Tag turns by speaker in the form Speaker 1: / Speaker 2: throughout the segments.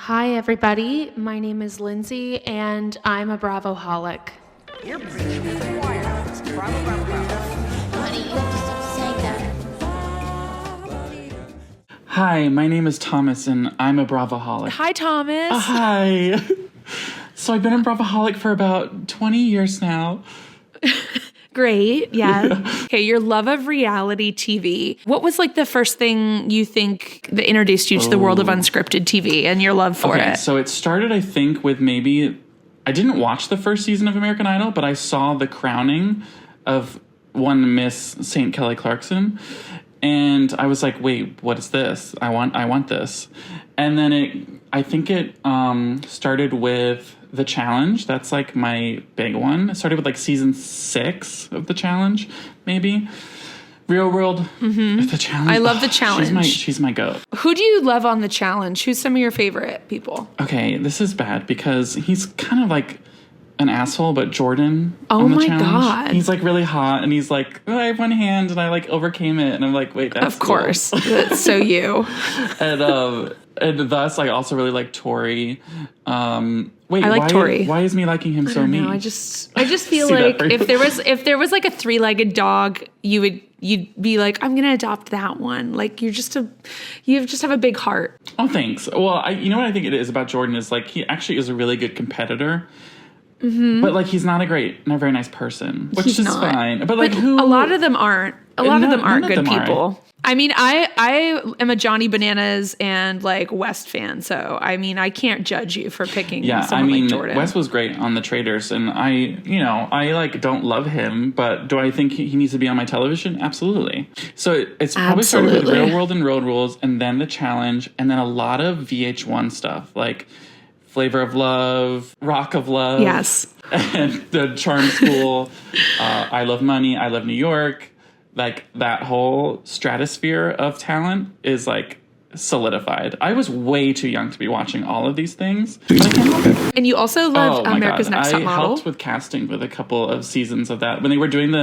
Speaker 1: Hi, everybody. My name is Lindsay, and I'm a Bravoholic.
Speaker 2: You're preaching to the choir. Bravo, bravo, bravo.
Speaker 3: Honey, you have to stop saying that.
Speaker 4: Hi, my name is Thomas, and I'm a Bravoholic.
Speaker 1: Hi, Thomas.
Speaker 4: Hi. So I've been a Bravoholic for about 20 years now.
Speaker 1: Great. Yeah. Okay, your love of reality TV. What was like the first thing you think that introduced you to the world of unscripted TV and your love for it?
Speaker 4: So it started, I think, with I didn't watch the first season of American Idol, but I saw the crowning of one Miss St. Kelly Clarkson. And I was like, wait, what is this? I want this. And then I think it started with The Challenge. That's like my big one. It started with like season 6 of The Challenge, maybe. Real World, The Challenge.
Speaker 1: I love The Challenge.
Speaker 4: She's my goat.
Speaker 1: Who do you love on The Challenge? Who's some of your favorite people?
Speaker 4: Okay, this is bad because he's kind of like an asshole, but Jordan
Speaker 1: Oh
Speaker 4: on The
Speaker 1: my
Speaker 4: Challenge.
Speaker 1: God.
Speaker 4: He's like really hot, and he's like, oh, I have one hand, and I like overcame it, and I'm like, wait, that's
Speaker 1: Of course.
Speaker 4: cool.
Speaker 1: That's so you.
Speaker 4: And thus, I also really like Tori. Wait,
Speaker 1: I like Tori.
Speaker 4: Why is me liking him so mean?
Speaker 1: No, I just feel
Speaker 4: See that
Speaker 1: like
Speaker 4: for you?
Speaker 1: if there was like a 3-legged dog, you'd be like, I'm gonna adopt that one. Like you just have a big heart.
Speaker 4: Oh, thanks. Well, you know what I think it is about Jordan is like he actually is a really good competitor. Mm-hmm. But like he's not a very nice person, which
Speaker 1: He's
Speaker 4: is
Speaker 1: not.
Speaker 4: fine. But like
Speaker 1: A lot of them aren't. A lot of them aren't good people. I mean, I am a Johnny Bananas and like West fan, so I mean, I can't judge you for picking someone like Jordan.
Speaker 4: Wes was great on the Traitors, and I like don't love him, but do I think he needs to be on my television? Absolutely. So it's probably started with Real World and Road Rules, and then The Challenge, and then a lot of VH1 stuff like Flavor of Love, Rock of Love,
Speaker 1: Yes,
Speaker 4: and the Charm School, I Love Money, I Love New York. Like that whole stratosphere of talent is like solidified. I was way too young to be watching all of these things, but I can't help it.
Speaker 1: and you also love America's Next Top Model.
Speaker 4: I helped with casting with a couple of seasons of that. When they were doing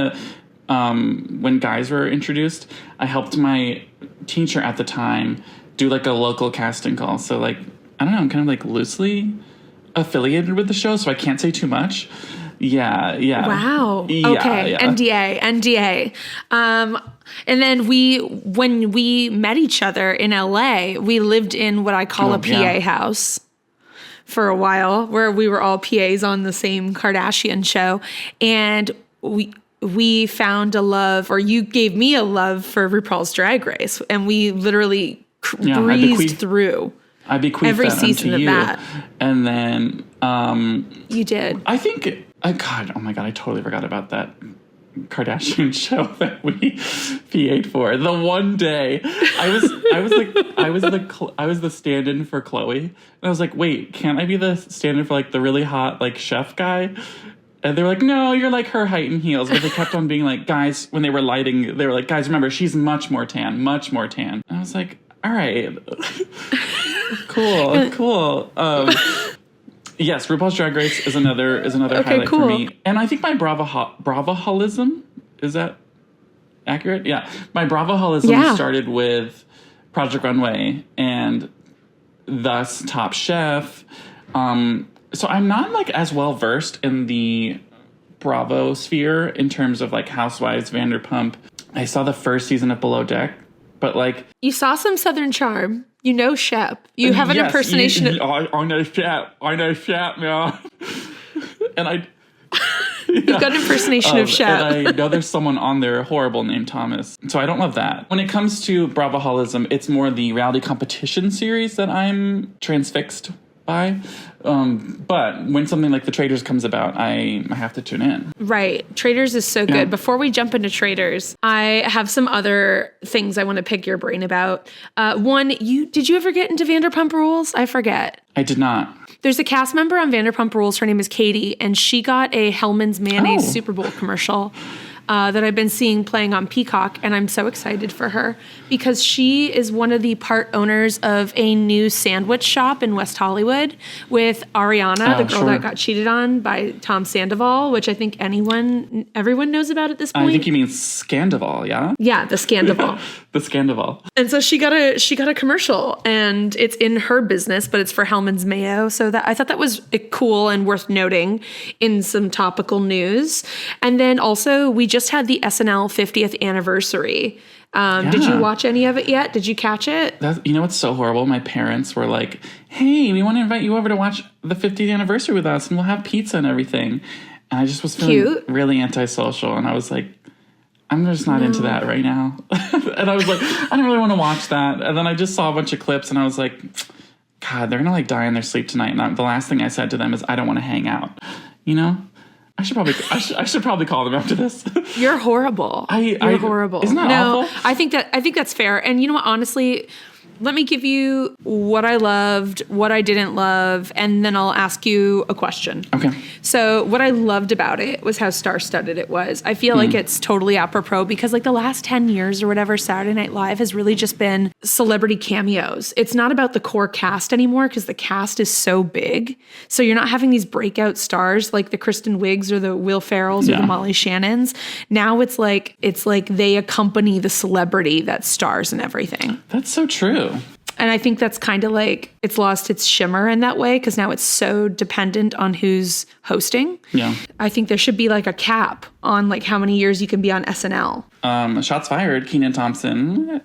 Speaker 4: when guys were introduced, I helped my teacher at the time do like a local casting call. So like, I don't know, I'm kind of like loosely affiliated with the show, so I can't say too much. Yeah.
Speaker 1: Wow.
Speaker 4: Yeah,
Speaker 1: okay.
Speaker 4: yeah.
Speaker 1: NDA. And then when we met each other in LA, we lived in what I call a PA house for a while, where we were all PAs on the same Kardashian show. And we found a love, or you gave me a love for RuPaul's Drag Race. And we literally breezed through every season of that.
Speaker 4: And then
Speaker 1: you did.
Speaker 4: I think oh my God, I totally forgot about that Kardashian show that we PA'd for. The one day I was the stand-in for Chloe, and I was like, wait, can't I be the stand-in for like the really hot like chef guy? And they were like, no, you're like her height and heels. But they kept on being like, guys, when they were lighting, they were like, guys, remember, she's much more tan. And I was like, all right, cool. Yes, RuPaul's Drag Race is another highlight for me. And I think my Bravoholism, is that accurate? Yeah. My Bravoholism started with Project Runway and thus Top Chef. So I'm not like as well versed in the Bravo sphere in terms of like Housewives, Vanderpump. I saw the first season of Below Deck, but like...
Speaker 1: You saw some Southern charm. You know Shep. You have an impersonation of...
Speaker 4: I know Shep, man. And I...
Speaker 1: You've got an impersonation of Shep.
Speaker 4: And I know there's someone on there horrible named Thomas. So I don't love that. When it comes to Bravoholism, it's more the reality competition series that I'm transfixed by. But when something like The Traitors comes about, I have to tune in.
Speaker 1: Right. Traitors is so good.
Speaker 4: Yeah.
Speaker 1: Before we jump into Traitors, I have some other things I want to pick your brain about. One, did you ever get into Vanderpump Rules? I forget.
Speaker 4: I did not.
Speaker 1: There's a cast member on Vanderpump Rules. Her name is Katie, and she got a Hellman's Mayonnaise Super Bowl commercial that I've been seeing playing on Peacock, and I'm so excited for her because she is one of the part owners of a new sandwich shop in West Hollywood with Ariana, the girl that got cheated on by Tom Sandoval, which I think everyone knows about at this point.
Speaker 4: I think you mean Scandival, yeah?
Speaker 1: Yeah, the Scandival.
Speaker 4: The Scandival.
Speaker 1: And so she got a commercial, and it's in her business, but it's for Hellman's Mayo. So that I thought that was cool and worth noting in some topical news. And then also we just had the SNL 50th anniversary. Did you watch any of it yet? Did you catch it?
Speaker 4: You know what's so horrible? My parents were like, hey, we want to invite you over to watch the 50th anniversary with us, and we'll have pizza and everything. And I just was feeling really antisocial, and I was like, I'm just not into that right now. And I was like, I don't really want to watch that. And then I just saw a bunch of clips, and I was like, God, they're going to like die in their sleep tonight. And the last thing I said to them is, I don't want to hang out. You know? I should probably call them after this.
Speaker 1: You're horrible. You're horrible.
Speaker 4: Isn't that awful?
Speaker 1: I think that's fair. And you know what? Honestly, let me give you what I loved, what I didn't love, and then I'll ask you a question.
Speaker 4: Okay.
Speaker 1: So what I loved about it was how star-studded it was. I feel like it's totally apropos because like the last 10 years or whatever, Saturday Night Live has really just been celebrity cameos. It's not about the core cast anymore because the cast is so big. So you're not having these breakout stars like the Kristen Wiggs or the Will Ferrells or the Molly Shannons. Now it's like they accompany the celebrity that stars and everything.
Speaker 4: That's so true.
Speaker 1: And I think that's kind of like it's lost its shimmer in that way because now it's so dependent on who's hosting.
Speaker 4: Yeah.
Speaker 1: I think there should be like a cap on like how many years you can be on SNL.
Speaker 4: Shots fired, Kenan Thompson.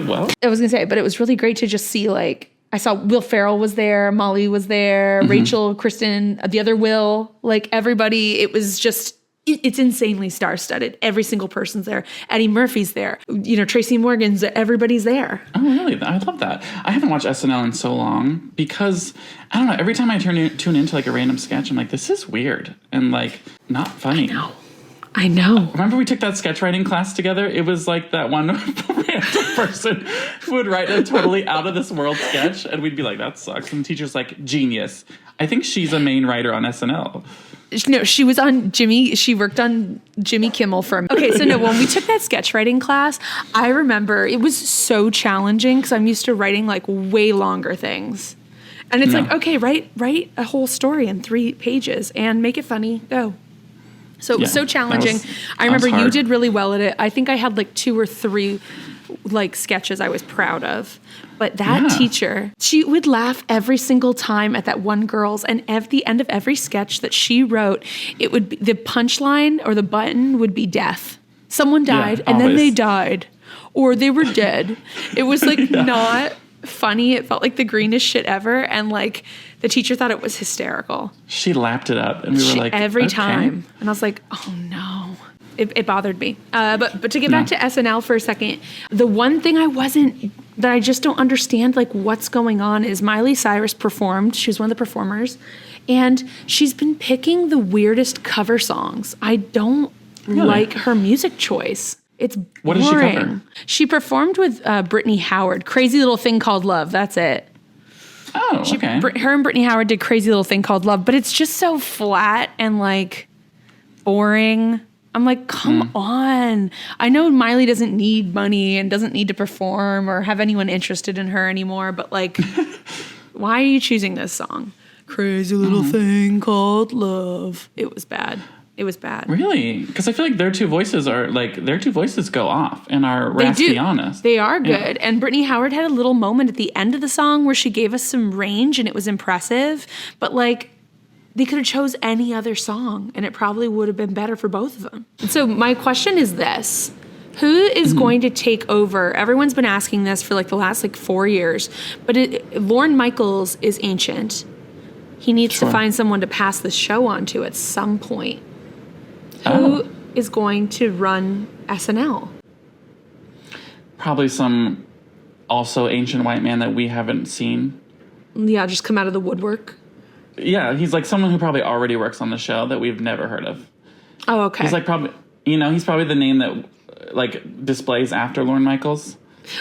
Speaker 4: Well,
Speaker 1: I was going to say, but it was really great to just see like I saw Will Ferrell was there, Molly was there, Rachel, Kristen, the other Will, like everybody. It was just it's insanely star-studded. Every single person's there. Eddie Murphy's there. You know, Tracy Morgan's there. Everybody's there.
Speaker 4: Oh, really? I love that. I haven't watched SNL in so long because, I don't know, every time I tune into like a random sketch, I'm like, this is weird and like not funny.
Speaker 1: I know.
Speaker 4: Remember we took that sketch writing class together? It was like that one random person who would write a totally out of this world sketch and we'd be like, that sucks. And the teacher's like, genius. I think she's a main writer on SNL.
Speaker 1: No, she was on she worked on Jimmy Kimmel for a minute. Okay, so no, when we took that sketch writing class, I remember it was so challenging because I'm used to writing like way longer things. And it's like, okay, write a whole story in 3 pages and make it funny, go. So it was so challenging. I remember you did really well at it. I think I had like 2 or 3 like sketches I was proud of. But that teacher, she would laugh every single time at that one girl's, and at the end of every sketch that she wrote, it would be the punchline or the button would be death. Someone died and then they died or they were dead. It was like not funny. It felt like the greenest shit ever. And like the teacher thought it was hysterical.
Speaker 4: She lapped it up and we were like,
Speaker 1: every time. And I was like, oh no. It bothered me. But to get back to SNL for a second, the one thing that I just don't understand, like what's going on is Miley Cyrus performed. She was one of the performers. And she's been picking the weirdest cover songs. I don't like her music choice. It's boring.
Speaker 4: What did she cover?
Speaker 1: She performed with Brittany Howard, Crazy Little Thing Called Love. That's it.
Speaker 4: Oh, okay.
Speaker 1: Her and Brittany Howard did Crazy Little Thing Called Love, but it's just so flat and like boring. I'm like, come on. I know Miley doesn't need money and doesn't need to perform or have anyone interested in her anymore, but like, why are you choosing this song? Crazy Little Thing Called Love. It was bad. It was bad.
Speaker 4: Really? Because I feel like their two voices go off and are raspy honest.
Speaker 1: They are good. And Brittany Howard had a little moment at the end of the song where she gave us some range and it was impressive. But like, they could have chose any other song and it probably would have been better for both of them. And so my question is this. Who is going to take over? Everyone's been asking this for like the last like 4 years. But Lorne Michaels is ancient. He needs to find someone to pass the show on to at some point. Who is going to run SNL?
Speaker 4: Probably some also ancient white man that we haven't seen.
Speaker 1: Yeah, just come out of the woodwork.
Speaker 4: Yeah, he's like someone who probably already works on the show that we've never heard of.
Speaker 1: Oh, okay.
Speaker 4: He's like probably, he's probably the name that like displays after Lorne Michaels.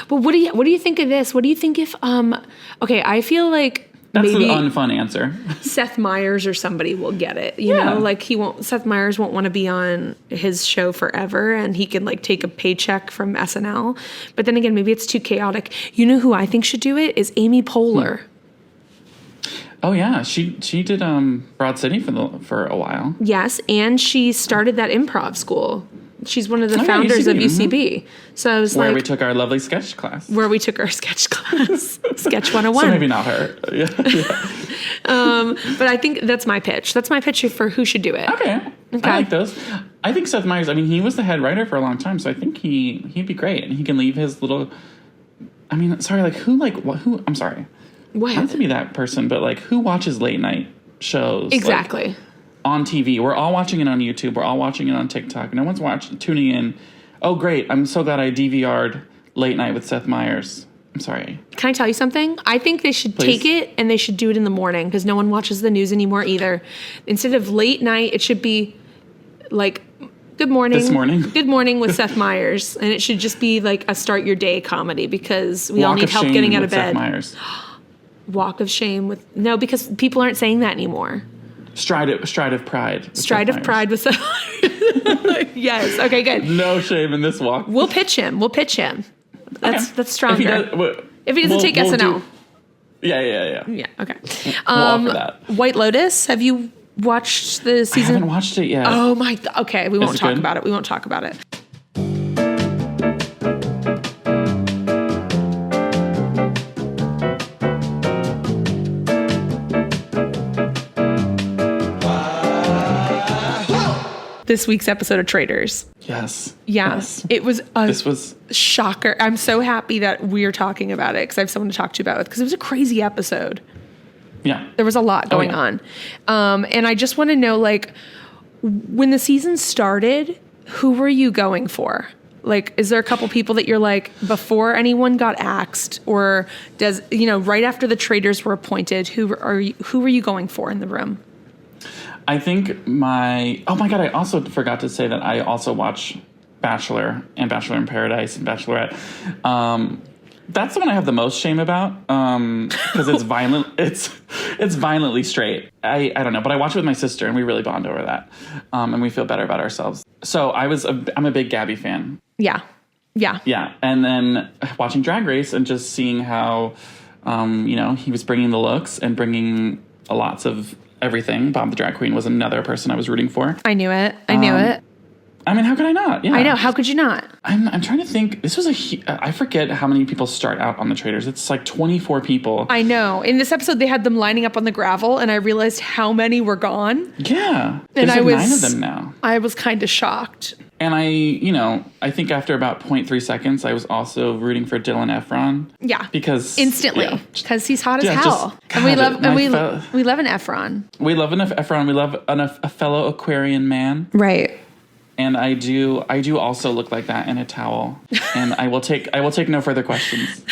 Speaker 1: But what do you think of this? What do you think if okay, I feel like
Speaker 4: That's
Speaker 1: maybe
Speaker 4: an unfun answer.
Speaker 1: Seth Meyers or somebody will get it. You
Speaker 4: Yeah.
Speaker 1: know, like Seth Meyers won't want to be on his show forever, and he can like take a paycheck from SNL. But then again, maybe it's too chaotic. You know who I think should do it is Amy Poehler.
Speaker 4: Oh yeah, she did Broad City for a while.
Speaker 1: Yes, and she started that improv school. She's one of the
Speaker 4: yeah,
Speaker 1: founders of
Speaker 4: UCB,
Speaker 1: UCB. So I was
Speaker 4: Where
Speaker 1: like,
Speaker 4: we took our lovely sketch class.
Speaker 1: where we took our sketch class, Sketch 101.
Speaker 4: So maybe not her. Yeah.
Speaker 1: But I think that's my pitch. That's my pitch for who should do it.
Speaker 4: Okay. I like those. I think Seth Meyers, I mean, he was the head writer for a long time, so I think he'd be great. And he can leave his little, I mean, sorry, who, I'm sorry.
Speaker 1: What?
Speaker 4: Not to be that person, but like, who watches late night shows?
Speaker 1: Exactly.
Speaker 4: Like, on TV. We're all watching it on YouTube. We're all watching it on TikTok. No one's tuning in. Oh, great. I'm so glad I DVR'd Late Night with Seth Meyers. I'm sorry.
Speaker 1: Can I tell you something? I think they should take it and they should do it in the morning because no one watches the news anymore either. Instead of late night, it should be like, good morning.
Speaker 4: This morning.
Speaker 1: Good morning with Seth Meyers. And it should just be like a start your day comedy because we all need help getting out of bed.
Speaker 4: Seth Meyers.
Speaker 1: Walk of shame with, no, because people aren't saying that anymore.
Speaker 4: Stride of Pride.
Speaker 1: Stride of Pride with Seth Meyers. Yes. Okay, good.
Speaker 4: No shame in this walk.
Speaker 1: We'll pitch him. That's stronger. If he doesn't
Speaker 4: we'll
Speaker 1: take SNL.
Speaker 4: Yeah.
Speaker 1: Yeah, okay.
Speaker 4: We'll offer that.
Speaker 1: White Lotus, have you watched the season?
Speaker 4: I haven't watched it yet.
Speaker 1: Oh my God. Okay, we won't talk
Speaker 4: good?
Speaker 1: about it. We won't talk about it. This week's episode of Traitors.
Speaker 4: Yes.
Speaker 1: Yeah,
Speaker 4: Yes.
Speaker 1: it was
Speaker 4: This was
Speaker 1: shocker. I'm so happy that we're talking about it because I have someone to talk to about it because it was a crazy episode.
Speaker 4: Yeah.
Speaker 1: There was a lot going on. And I just want to know, like, when the season started, who were you going for? Like, is there a couple people that you're like, before anyone got axed, or does, right after the traitors were appointed, who were you going for in the room?
Speaker 4: I think oh my God, I also forgot to say that I also watch Bachelor and Bachelor in Paradise and Bachelorette. That's the one I have the most shame about because it's violent. It's violently straight. I don't know, but I watch it with my sister and we really bond over that, and we feel better about ourselves. So I'm a big Gabby fan.
Speaker 1: Yeah.
Speaker 4: And then watching Drag Race and just seeing how, he was bringing the looks and bringing lots of everything. Bob the Drag Queen was another person I was rooting for.
Speaker 1: I knew it. I mean,
Speaker 4: how could I not? Yeah.
Speaker 1: I know. How could you not?
Speaker 4: I'm trying to think. This was I forget how many people start out on the Traitors. It's like 24 people.
Speaker 1: I know. In this episode, they had them lining up on the gravel, and I realized how many were gone.
Speaker 4: Yeah.
Speaker 1: And
Speaker 4: There's 9 of them now.
Speaker 1: I was kind of shocked.
Speaker 4: And I think after about 0.3 seconds, I was also rooting for Dylan Efron.
Speaker 1: Yeah.
Speaker 4: Because
Speaker 1: instantly. Because he's hot as
Speaker 4: Yeah,
Speaker 1: hell.
Speaker 4: just-
Speaker 1: And we
Speaker 4: God,
Speaker 1: love
Speaker 4: my
Speaker 1: we love an Efron.
Speaker 4: We love enough Efron. We love a fellow Aquarian man.
Speaker 1: Right.
Speaker 4: And I do also look like that in a towel. And I will take no further questions.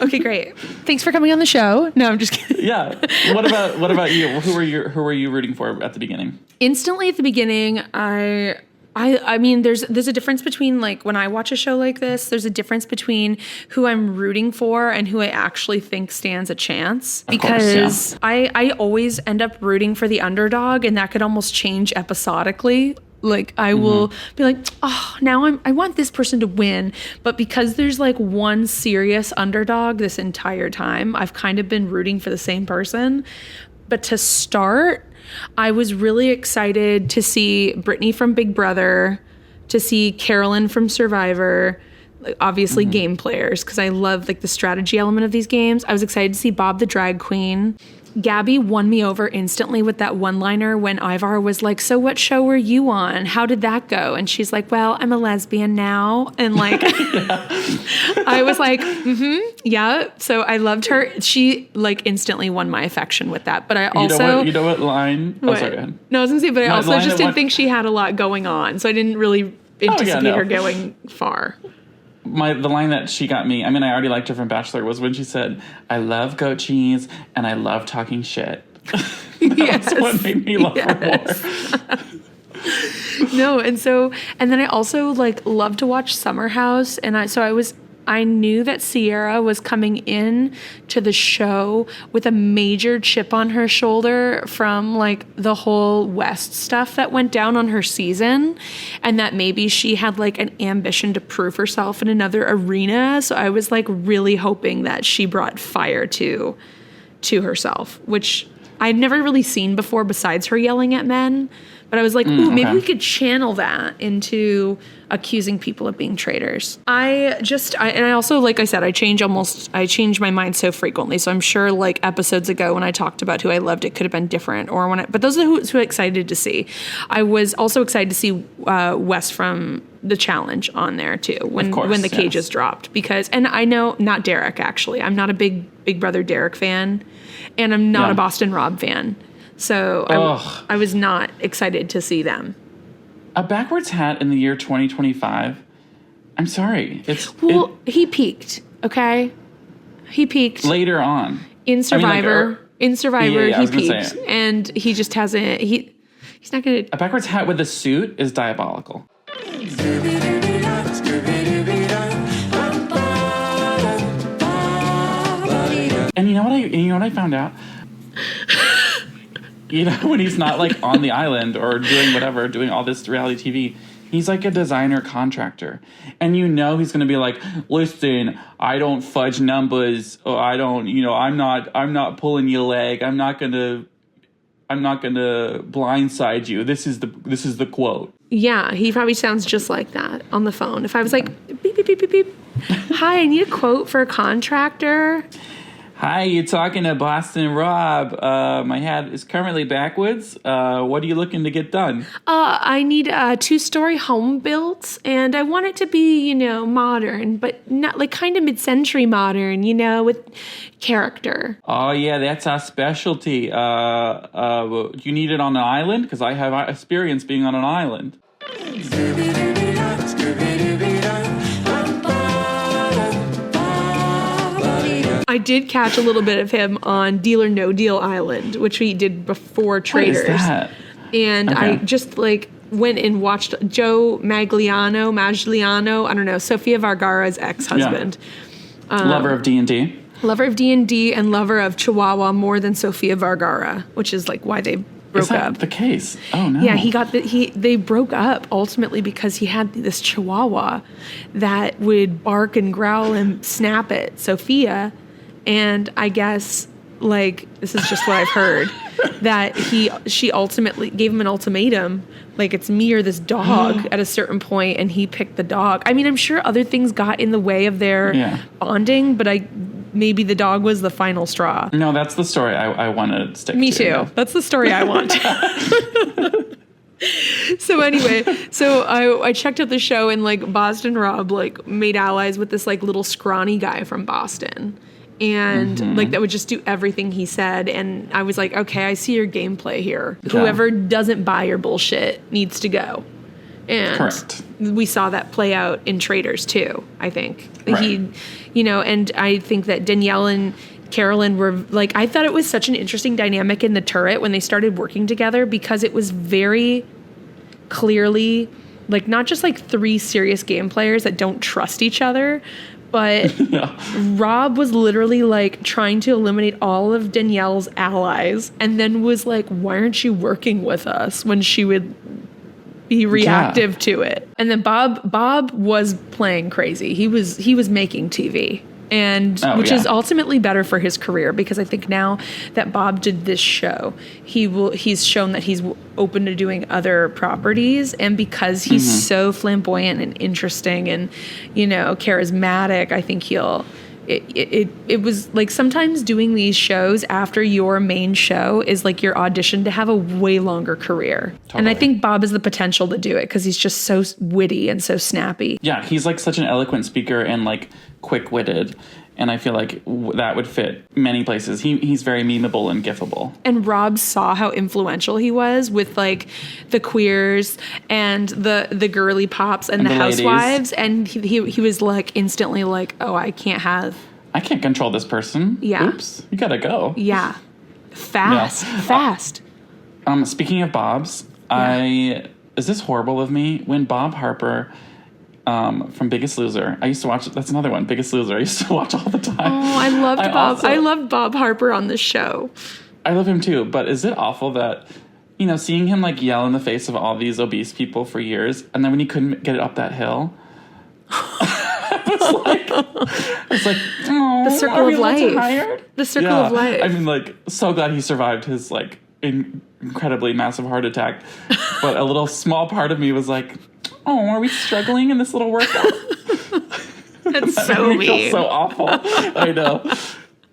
Speaker 1: Okay, great. Thanks for coming on the show. No, I'm just kidding.
Speaker 4: Yeah. What about you? Who were you rooting for at the beginning?
Speaker 1: Instantly at the beginning, I mean, there's a difference between, like, when I watch a show like this, there's a difference between who I'm rooting for and who I actually think stands a chance. Because I always end up rooting for the underdog, and that could almost change episodically. Like, I will be like, oh, now I want this person to win. But because there's like one serious underdog this entire time, I've kind of been rooting for the same person. But to start, I was really excited to see Brittany from Big Brother, to see Carolyn from Survivor, like, obviously game players, because I love like the strategy element of these games. I was excited to see Bob the Drag Queen. Gabby won me over instantly with that one-liner when Ivar was like, so what show were you on? How did that go? And she's like, well, I'm a lesbian now. And like, I was like, yeah. So I loved her. She like instantly won my affection with that. But I also...
Speaker 4: You know what line?
Speaker 1: What?
Speaker 4: Oh, sorry, go ahead.
Speaker 1: No, I was going to say, but I also just didn't think
Speaker 4: went...
Speaker 1: she had a lot going on. So I didn't really anticipate her going far.
Speaker 4: The line that she got me, I mean, I already liked her from Bachelor, was when she said, I love goat cheese and I love talking shit. That's what made me love her more.
Speaker 1: No, and then I also like love to watch Summer House, and I was I knew that Ciara was coming in to the show with a major chip on her shoulder from like the whole West stuff that went down on her season, and that maybe she had like an ambition to prove herself in another arena. So I was like really hoping that she brought fire to herself, which I'd never really seen before besides her yelling at men. But I was like, ooh, maybe we could channel that into accusing people of being traitors. I also, like I said, I change my mind so frequently. So I'm sure like episodes ago when I talked about who I loved, it could have been different. But those are who I'm excited to see. I was also excited to see Wes from The Challenge on there too, when the cages dropped. And I know, not Derek actually. I'm not a Big Brother Derek fan, and I'm not a Boston Rob fan. So I was not excited to see them.
Speaker 4: A backwards hat in the year 2025. I'm sorry.
Speaker 1: He peaked, okay? He peaked.
Speaker 4: Later on.
Speaker 1: In Survivor. He peaked. And he just hasn't... He's not going to...
Speaker 4: A backwards hat with a suit is diabolical. And you know what I found out? You know, when he's not like on the island or doing all this reality TV, he's like a designer contractor. And you know he's going to be like, listen, I don't fudge numbers. Or I'm not pulling your leg. I'm not going to blindside you. This is the quote.
Speaker 1: Yeah, he probably sounds just like that on the phone. If I was like, beep, beep, beep, beep, beep. Hi, I need a quote for a contractor.
Speaker 4: Hi, you're talking to Boston Rob. My hat is currently backwards. What are you looking to get done?
Speaker 1: I need a 2-story home built, and I want it to be, modern, but not like kind of mid-century modern, with character.
Speaker 4: Oh, yeah, that's our specialty. Do you need it on an island? Because I have experience being on an island.
Speaker 1: I did catch a little bit of him on Deal or No Deal Island, which we did before Traitors.
Speaker 4: What is that?
Speaker 1: And okay. I just went and watched Joe Magliano, I don't know, Sofia Vergara's ex-husband.
Speaker 4: Yeah. Lover of D&D.
Speaker 1: Lover of D&D and lover of Chihuahua more than Sofia Vergara, which is like why they broke up.
Speaker 4: Is that the case? Oh no.
Speaker 1: Yeah, they broke up ultimately because he had this Chihuahua that would bark and growl and snap at Sofia. And I guess, this is just what I've heard, that she ultimately gave him an ultimatum, it's me or this dog at a certain point, and he picked the dog. I mean, I'm sure other things got in the way of their bonding, but maybe the dog was the final straw.
Speaker 4: No, that's the story I want to stick to.
Speaker 1: Me too. Yeah. That's the story I want. So anyway, I checked out the show, and Boston Rob made allies with this little scrawny guy from Boston. And that would just do everything he said. And I was like, okay, I see your gameplay here. Yeah. Whoever doesn't buy your bullshit needs to go. And correct. We saw that play out in Traitors too, I think. Right. And I think that Danielle and Carolyn were I thought it was such an interesting dynamic in the turret when they started working together, because it was very clearly not just 3 serious game players that don't trust each other, but Rob was literally trying to eliminate all of Danielle's allies, and then was why aren't you working with us, when she would be reactive to it. And then Bob was playing crazy. He was making TV. And which is ultimately better for his career, because I think now that Bob did this show, he's shown that he's open to doing other properties, and because he's so flamboyant and interesting and charismatic, I think it was sometimes doing these shows after your main show is your audition to have a way longer career. Totally. And I think Bob has the potential to do it because he's just so witty and so snappy.
Speaker 4: Yeah, he's such an eloquent speaker and quick-witted. And I feel that would fit many places. He's very memeable and gifable. And
Speaker 1: Rob saw how influential he was with the queers and the girly pops and the housewives. Ladies. And he was instantly oh, I can't control this person. Yeah. Oops, you gotta go. Yeah. Fast.
Speaker 4: Speaking of Bob's, is this horrible of me? When Bob Harper from Biggest Loser. I used to watch, that's another one, Biggest Loser. I used to watch all the time.
Speaker 1: Oh, I loved Bob. I loved Bob Harper on the show.
Speaker 4: I love him too, but is it awful that, you know, seeing him like yell in the face of all these obese people for years, and then when he couldn't get it up that hill, it's like, oh,
Speaker 1: the circle of life. The circle of life.
Speaker 4: I mean, like, so glad he survived his like incredibly massive heart attack, but a little small part of me was like, oh, are we struggling in this little workout?
Speaker 1: That's so mean.
Speaker 4: Feels so awful. I know.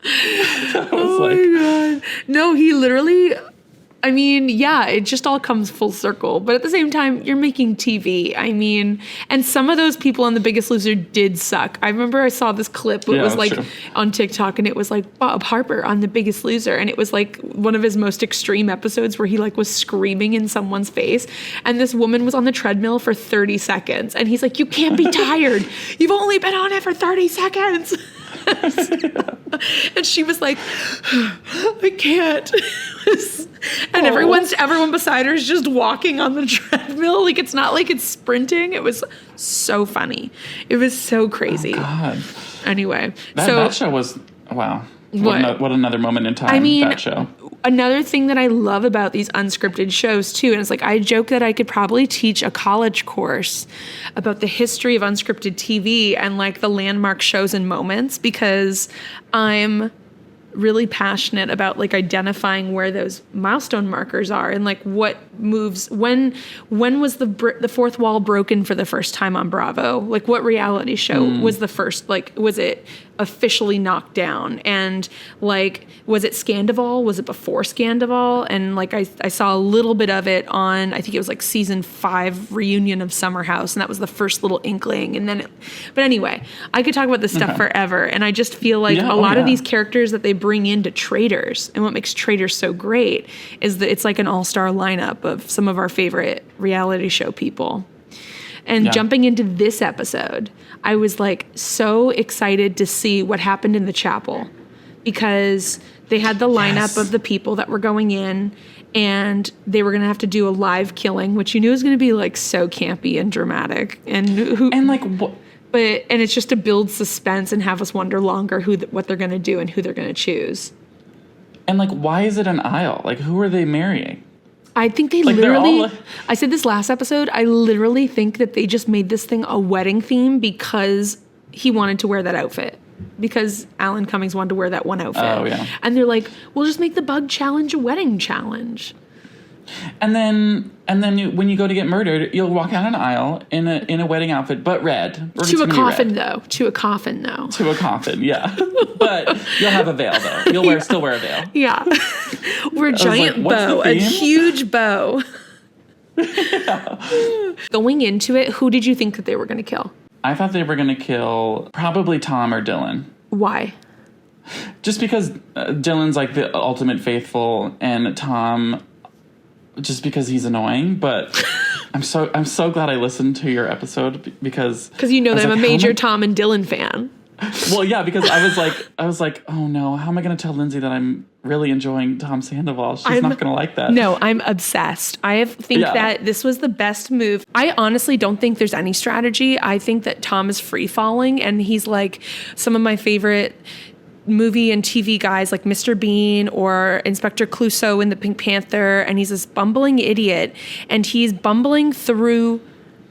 Speaker 1: My God. No, he literally, I mean, yeah, it just all comes full circle. But at the same time, you're making TV. I mean, and some of those people on The Biggest Loser did suck. I remember I saw this clip. It was like true. On TikTok, and it was like Bob Harper on The Biggest Loser. And it was like one of his most extreme episodes where he like was screaming in someone's face. And this woman was on the treadmill for 30 seconds. And he's like, you can't be tired. You've only been on it for 30 seconds. And she was like, I can't. And everyone beside her is just walking on the treadmill. Like, it's not like it's sprinting. It was so funny. It was so crazy. Oh, God. Anyway.
Speaker 4: That show was, wow. What another moment in time, I mean, that show.
Speaker 1: Another thing that I love about these unscripted shows, too, and it's like I joke that I could probably teach a college course about the history of unscripted TV and, like, the landmark shows and moments, because I'm really passionate about, like, identifying where those milestone markers are and, like, what moves, when was the fourth wall broken for the first time on Bravo? Like, what reality show was the first, like, was it officially knocked down? And, like, was it Scandival? Was it before Scandival? And, like, I saw a little bit of it on, I think it was like season 5 reunion of Summer House, and that was the first little inkling. And then but anyway, I could talk about this stuff forever, and I just feel like a lot of these characters that they bring into Traitors, and what makes Traitors so great is that it's like an all-star lineup of some of our favorite reality show people. And jumping into this episode, I was like so excited to see what happened in the chapel, because they had the lineup of the people that were going in, and they were going to have to do a live killing, which you knew was going to be like so campy and dramatic. And it's just to build suspense and have us wonder longer what they're going to do and who they're going to choose.
Speaker 4: And, like, why is it an aisle? Like, who are they marrying?
Speaker 1: I think they literally, I said this last episode, I literally think that they just made this thing a wedding theme because he wanted to wear that outfit. Because Alan Cummings wanted to wear that one outfit. Oh, yeah. And they're like, we'll just make the bug challenge a wedding challenge.
Speaker 4: And then when you go to get murdered, you'll walk down an aisle in a wedding outfit, but red.
Speaker 1: To a coffin, though. To a coffin, though.
Speaker 4: To a coffin, yeah. But you'll have a veil, though. You'll still wear a veil.
Speaker 1: Yeah. We're a giant bow, a huge bow. Going into it, who did you think that they were going to kill?
Speaker 4: I thought they were going to kill probably Tom or Dylan.
Speaker 1: Why?
Speaker 4: Just because Dylan's like the ultimate faithful, and Tom, just because he's annoying. But I'm so glad I listened to your episode because
Speaker 1: you know that I'm a major Tom and Dylan fan.
Speaker 4: Well, yeah, because I was like, oh no, how am I going to tell Lindsay that I'm really enjoying Tom Sandoval? She's not going to like that.
Speaker 1: No, I'm obsessed. I think that this was the best move. I honestly don't think there's any strategy. I think that Tom is free falling, and he's like some of my favorite movie and TV guys like Mr. Bean or Inspector Clouseau in the Pink Panther, and he's this bumbling idiot, and he's bumbling through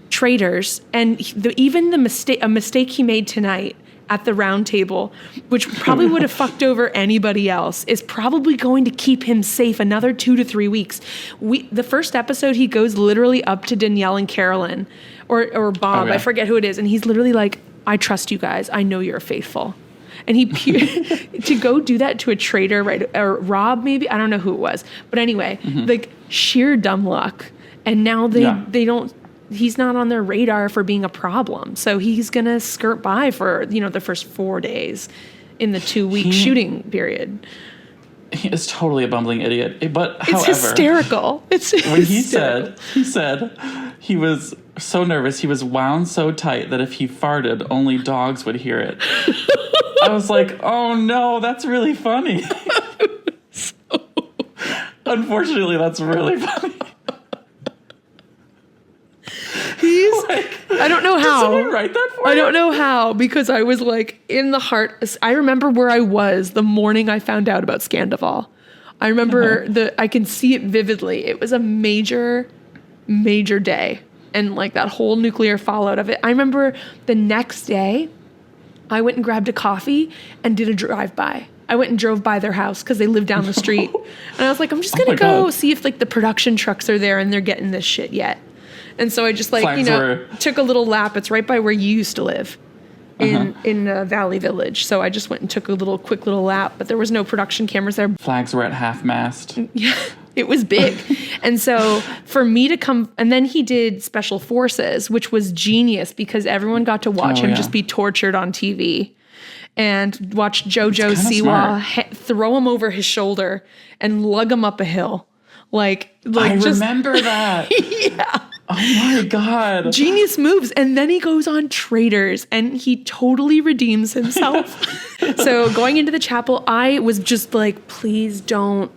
Speaker 1: Traitors, and a mistake he made tonight at the round table, which probably would have fucked over anybody else, is probably going to keep him safe another 2 to 3 weeks. The first episode, he goes literally up to Danielle and Carolyn or Bob, I forget who it is, and he's literally like, I trust you guys. I know you're faithful. And he to go do that to a traitor, right? Or Rob, maybe? I don't know who it was. But anyway, like sheer dumb luck. And now they don't, he's not on their radar for being a problem. So he's going to skirt by for, the first 4 days in the 2-week shooting period.
Speaker 4: He is totally a bumbling idiot. But
Speaker 1: it's hysterical.
Speaker 4: When he said he was so nervous, he was wound so tight that if he farted, only dogs would hear it. I was like, oh no, that's really funny. Unfortunately, that's really funny.
Speaker 1: I don't know how.
Speaker 4: someone write that for you?
Speaker 1: I don't know how, because I was like in the heart. I remember where I was the morning I found out about Scandival. I remember I can see it vividly. It was a major, major day. And like that whole nuclear fallout of it. I remember the next day, I went and grabbed a coffee and did a drive-by. I went and drove by their house because they lived down the street. And I was like, I'm just going to go see if like the production trucks are there and they're getting this shit yet. And so I just like, took a little lap. It's right by where you used to live in Valley Village. So I just went and took a quick little lap, but there was no production cameras there.
Speaker 4: Flags were at half-mast.
Speaker 1: Yeah, it was big. And so for me to come, and then he did Special Forces, which was genius because everyone got to watch him just be tortured on TV. And watch JoJo Siwa throw him over his shoulder and lug him up a hill. I
Speaker 4: remember that.
Speaker 1: Yeah.
Speaker 4: Oh my God.
Speaker 1: Genius moves. And then he goes on Traitors and he totally redeems himself. So going into the chapel, I was just like, please don't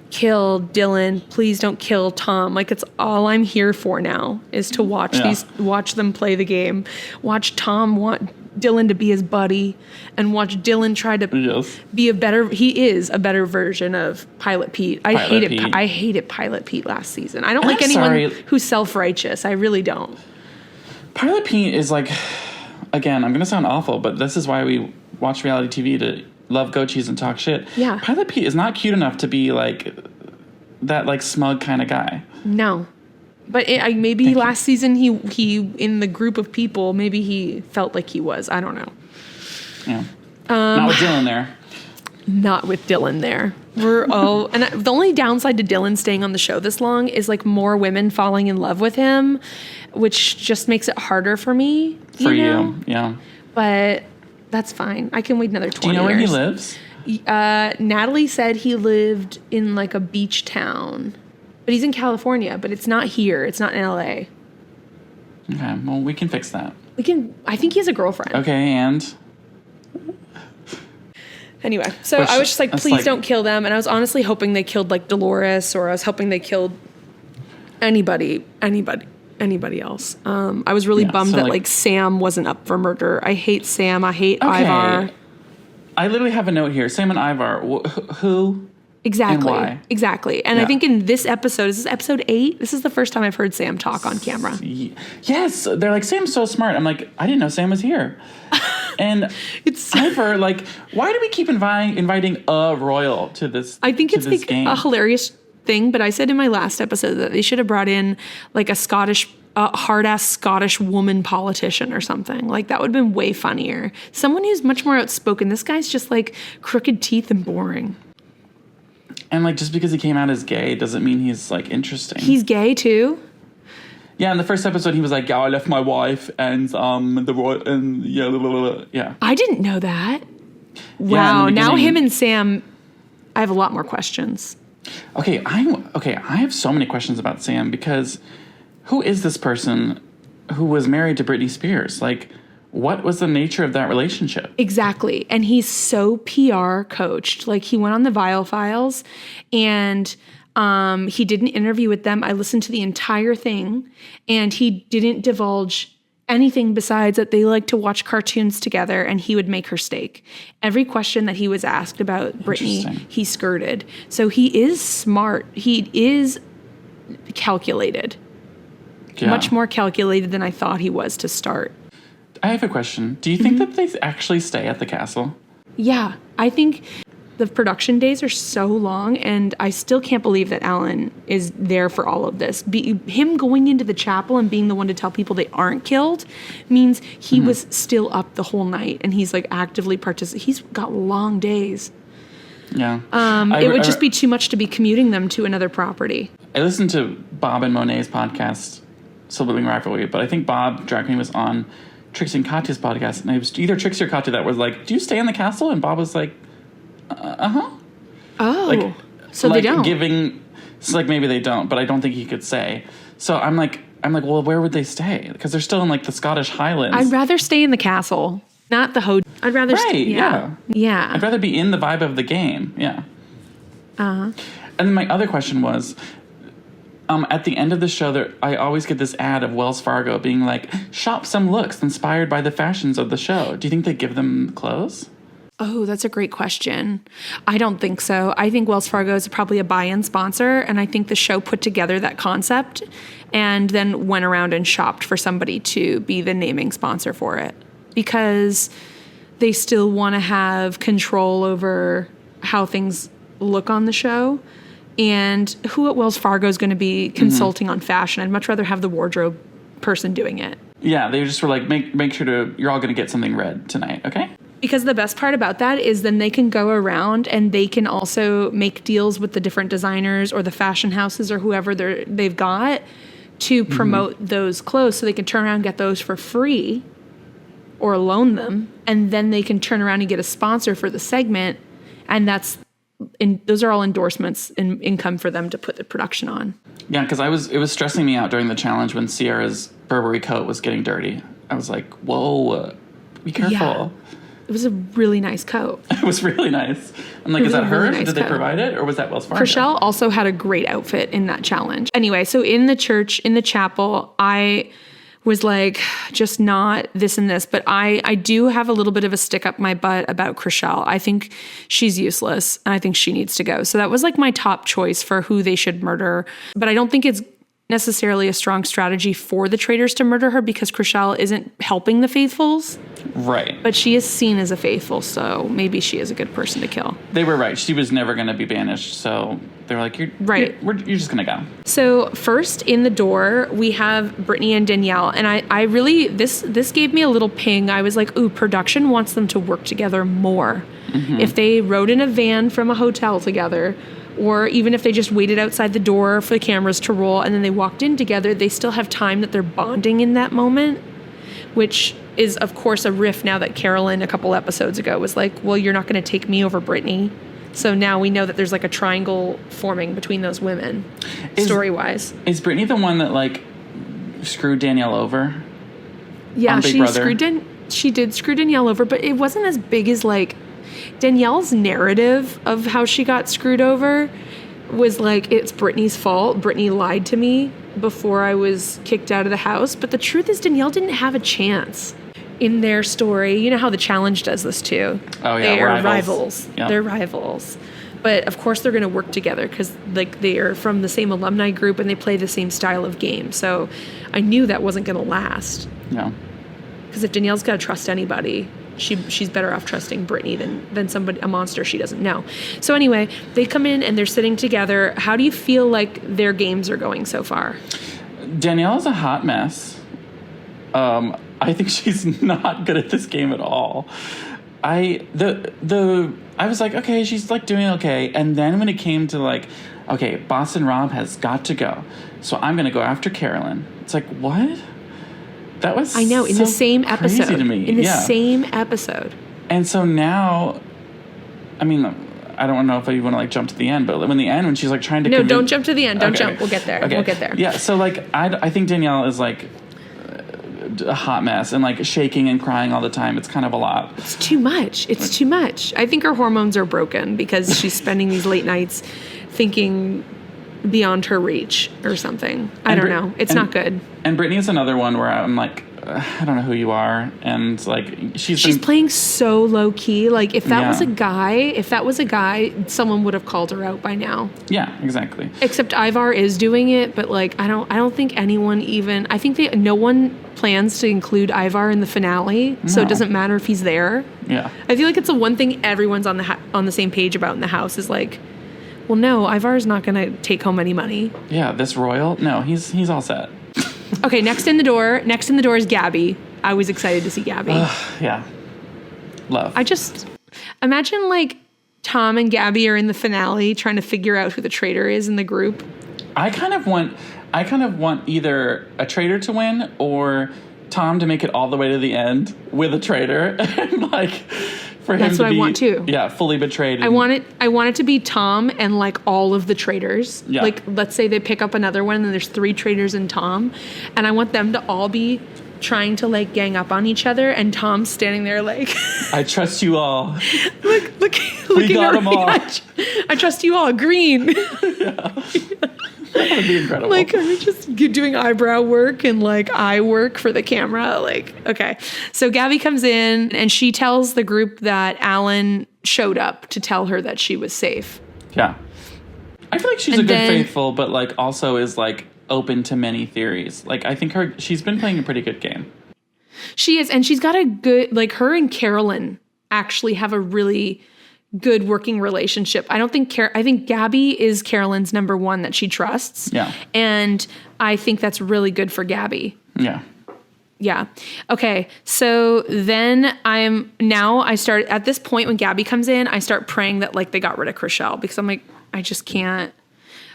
Speaker 1: kill Dylan. Please don't kill Tom. Like, it's all I'm here for now is to watch watch them play the game. Watch Tom want Dylan to be his buddy and watch Dylan try to be he is a better version of Pilot Pete. I hated Pilot Pete last season. I don't like anyone who's self-righteous. I really don't.
Speaker 4: Pilot Pete is like, again, I'm going to sound awful, but this is why we watch reality TV, to love goat cheese and talk shit.
Speaker 1: Yeah.
Speaker 4: Pilot Pete is not cute enough to be like that like smug kind of guy.
Speaker 1: No. But maybe last season he in the group of people, maybe he felt like he was. I don't know.
Speaker 4: Yeah. Not with Dylan there.
Speaker 1: Not with Dylan there. And the only downside to Dylan staying on the show this long is like more women falling in love with him, which just makes it harder for me.
Speaker 4: For you, yeah.
Speaker 1: But that's fine. I can wait another 20 years.
Speaker 4: Do you know where he lives?
Speaker 1: Natalie said he lived in like a beach town. But he's in California, but it's not here. It's not in LA.
Speaker 4: Okay, well, we can fix that.
Speaker 1: I think he has a girlfriend.
Speaker 4: Okay, and?
Speaker 1: Anyway, so I was just like, please don't kill them. And I was honestly hoping they killed like Dolores, or I was hoping they killed anybody else. I was really bummed that like Sam wasn't up for murder. I hate Sam. I hate Ivar.
Speaker 4: I literally have a note here. Sam and Ivar, who...
Speaker 1: Exactly.
Speaker 4: And why?
Speaker 1: Exactly. And I think in this episode, is this episode 8? This is the first time I've heard Sam talk on camera.
Speaker 4: Yes. They're like, Sam's so smart. I'm like, I didn't know Sam was here. And it's Ivar, like, why do we keep inviting a royal to this
Speaker 1: I think it's like
Speaker 4: game?
Speaker 1: A hilarious thing, but I said in my last episode that they should have brought in like a hard-ass Scottish woman politician or something. Like, that would have been way funnier. Someone who's much more outspoken. This guy's just like crooked teeth and boring.
Speaker 4: And, like, just because he came out as gay doesn't mean he's, like, interesting.
Speaker 1: He's gay, too?
Speaker 4: Yeah, in the first episode, he was like, yeah, I left my wife and yeah.
Speaker 1: I didn't know that. Wow. Now him and Sam, I have a lot more questions.
Speaker 4: Okay, I have so many questions about Sam because who is this person who was married to Britney Spears? Like, what was the nature of that relationship?
Speaker 1: Exactly. And he's so PR coached. Like, he went on the Viall Files and he did an interview with them. I listened to the entire thing and he didn't divulge anything besides that they like to watch cartoons together and he would make her steak. Every question that he was asked about Britney, he skirted. So he is smart. He is calculated. Yeah. Much more calculated than I thought he was to start.
Speaker 4: I have a question. Do you think that they actually stay at the castle?
Speaker 1: Yeah, I think the production days are so long, and I still can't believe that Alan is there for all of this. Him going into the chapel and being the one to tell people they aren't killed means he was still up the whole night, and he's like actively participating. He's got long days.
Speaker 4: Yeah.
Speaker 1: It would just be too much to be commuting them to another property.
Speaker 4: I listened to Bob and Monet's podcast, Sibling Rivalry, but I think Bob Drag Queen was on Trixie and Katya's podcast, and it was either Trixie or Katya that was like, do you stay in the castle? And Bob was like, uh-huh.
Speaker 1: Oh,
Speaker 4: like,
Speaker 1: so they don't.
Speaker 4: It's like maybe they don't, but I don't think he could say. So I'm like, well, where would they stay? Because they're still in like the Scottish Highlands.
Speaker 1: I'd rather stay in the castle, not the hotel. I'd rather stay.
Speaker 4: Yeah.
Speaker 1: Yeah.
Speaker 4: I'd rather be in the vibe of the game. Yeah.
Speaker 1: Uh-huh.
Speaker 4: And then my other question was, At the end of the show, I always get this ad of Wells Fargo being like, shop some looks inspired by the fashions of the show. Do you think they give them clothes?
Speaker 1: Oh, that's a great question. I don't think so. I think Wells Fargo is probably a buy-in sponsor, and I think the show put together that concept and then went around and shopped for somebody to be the naming sponsor for it, because they still want to have control over how things look on the show. And who at Wells Fargo is going to be consulting on fashion? I'd much rather have the wardrobe person doing it.
Speaker 4: Yeah, they just were like, make sure you're all going to get something red tonight, okay?
Speaker 1: Because the best part about that is then they can go around and they can also make deals with the different designers or the fashion houses or whoever they've got to promote those clothes, so they can turn around and get those for free or loan them, and then they can turn around and get a sponsor for the segment, and those are all endorsements and income for them to put the production on.
Speaker 4: Yeah, because it was stressing me out during the challenge when Ciara's Burberry coat was getting dirty. I was like, whoa, be careful.
Speaker 1: Yeah. It was a really nice coat.
Speaker 4: It was really nice. I'm like, is that her?
Speaker 1: Really nice
Speaker 4: Did they
Speaker 1: coat.
Speaker 4: provide it, or was that Wells Fargo?
Speaker 1: Chrishell also had a great outfit in that challenge. Anyway, so in the church, in the chapel, I was like, just not this and this. But I do have a little bit of a stick up my butt about Chrishell. I think she's useless, and I think she needs to go. So that was like my top choice for who they should murder. But I don't think it's necessarily a strong strategy for the traitors to murder her, because Chrishell isn't helping the faithfuls.
Speaker 4: Right.
Speaker 1: But she is seen as a faithful, so maybe she is a good person to kill.
Speaker 4: They were right. She was never going to be banished, so they were like, you're just going to go.
Speaker 1: So first in the door, we have Brittany and Danielle, and I really, this gave me a little ping. I was like, ooh, production wants them to work together more. If they rode in a van from a hotel together, or even if they just waited outside the door for the cameras to roll and then they walked in together, they still have time that they're bonding in that moment, which is, of course, a riff now that Carolyn a couple episodes ago was like, well, you're not going to take me over Brittany. So now we know that there's like a triangle forming between those women, story-wise.
Speaker 4: Is Brittany the one that, like, screwed Danielle over?
Speaker 1: Yeah, she did screw Danielle over, but it wasn't as big as, like, Danielle's narrative of how she got screwed over was like, it's Brittany's fault. Brittany lied to me before I was kicked out of the house. But the truth is, Danielle didn't have a chance in their story. You know how the challenge does this too.
Speaker 4: Oh, yeah,
Speaker 1: they're rivals.
Speaker 4: Yep.
Speaker 1: They're rivals. But of course they're going to work together because like they are from the same alumni group and they play the same style of game. So I knew that wasn't going to last.
Speaker 4: No.
Speaker 1: Because if Danielle's got to trust anybody, she's better off trusting Brittany than a monster she doesn't know. So anyway, they come in and they're sitting together. How do you feel like their games are going so far?
Speaker 4: Danielle is a hot mess. I think she's not good at this game at all. I was like, okay, she's like doing okay. And then when it came to like, okay, Boston Rob has got to go, so I'm gonna go after Carolyn. It's like, what? That was
Speaker 1: I know, in
Speaker 4: so
Speaker 1: the same episode.
Speaker 4: crazy to me.
Speaker 1: In the same episode.
Speaker 4: And so now, I mean, I don't know if you want to like jump to the end, but when she's like trying to
Speaker 1: No, don't jump to the end. Don't jump. We'll get there.
Speaker 4: Okay.
Speaker 1: We'll get there.
Speaker 4: Yeah, so like I think Danielle is like a hot mess and like shaking and crying all the time. It's kind of a lot.
Speaker 1: It's too much. It's too much. I think her hormones are broken because she's spending these late nights thinking beyond her reach or something. I don't know. It's not good.
Speaker 4: And Brittany is another one where I'm like, I don't know who you are. And like, she's
Speaker 1: playing so low key. Like if that was a guy, someone would have called her out by now.
Speaker 4: Yeah, exactly.
Speaker 1: Except Ivar is doing it, but like, I don't think anyone even, I think no one plans to include Ivar in the finale. So it doesn't matter if he's there.
Speaker 4: Yeah.
Speaker 1: I feel like it's the one thing everyone's on the same page about in the house is like, well, no, Ivar's not going to take home any money.
Speaker 4: Yeah, this royal, no, he's all set.
Speaker 1: Okay, next in the door is Gabby. I was excited to see Gabby.
Speaker 4: Yeah. Love.
Speaker 1: I just imagine like Tom and Gabby are in the finale trying to figure out who the traitor is in the group.
Speaker 4: I kind of want either a traitor to win or Tom to make it all the way to the end with a traitor and like for him
Speaker 1: That's
Speaker 4: to
Speaker 1: what
Speaker 4: be
Speaker 1: I want too.
Speaker 4: Yeah, fully betrayed.
Speaker 1: I want it to be Tom and like all of the traitors.
Speaker 4: Yeah.
Speaker 1: Like let's say they pick up another one and there's 3 traitors in Tom, and I want them to all be trying to like gang up on each other, and Tom's standing there like
Speaker 4: I trust you all.
Speaker 1: look
Speaker 4: We got them all.
Speaker 1: I trust you all. Green.
Speaker 4: That would be incredible.
Speaker 1: Like, are we just doing eyebrow work and like eye work for the camera? Like, okay. So Gabby comes in and she tells the group that Alan showed up to tell her that she was safe.
Speaker 4: Yeah. I feel like she's a good faithful, but like also is like open to many theories. Like, I think she's been playing a pretty good game.
Speaker 1: She is. And she's got a good, like, her and Carolyn actually have a really good working relationship. I think Gabby is Carolyn's number one that she trusts.
Speaker 4: Yeah.
Speaker 1: And I think that's really good for Gabby.
Speaker 4: Yeah.
Speaker 1: Yeah. Okay. So then I start at this point when Gabby comes in, I start praying that like they got rid of Chriselle, because I'm like, I just can't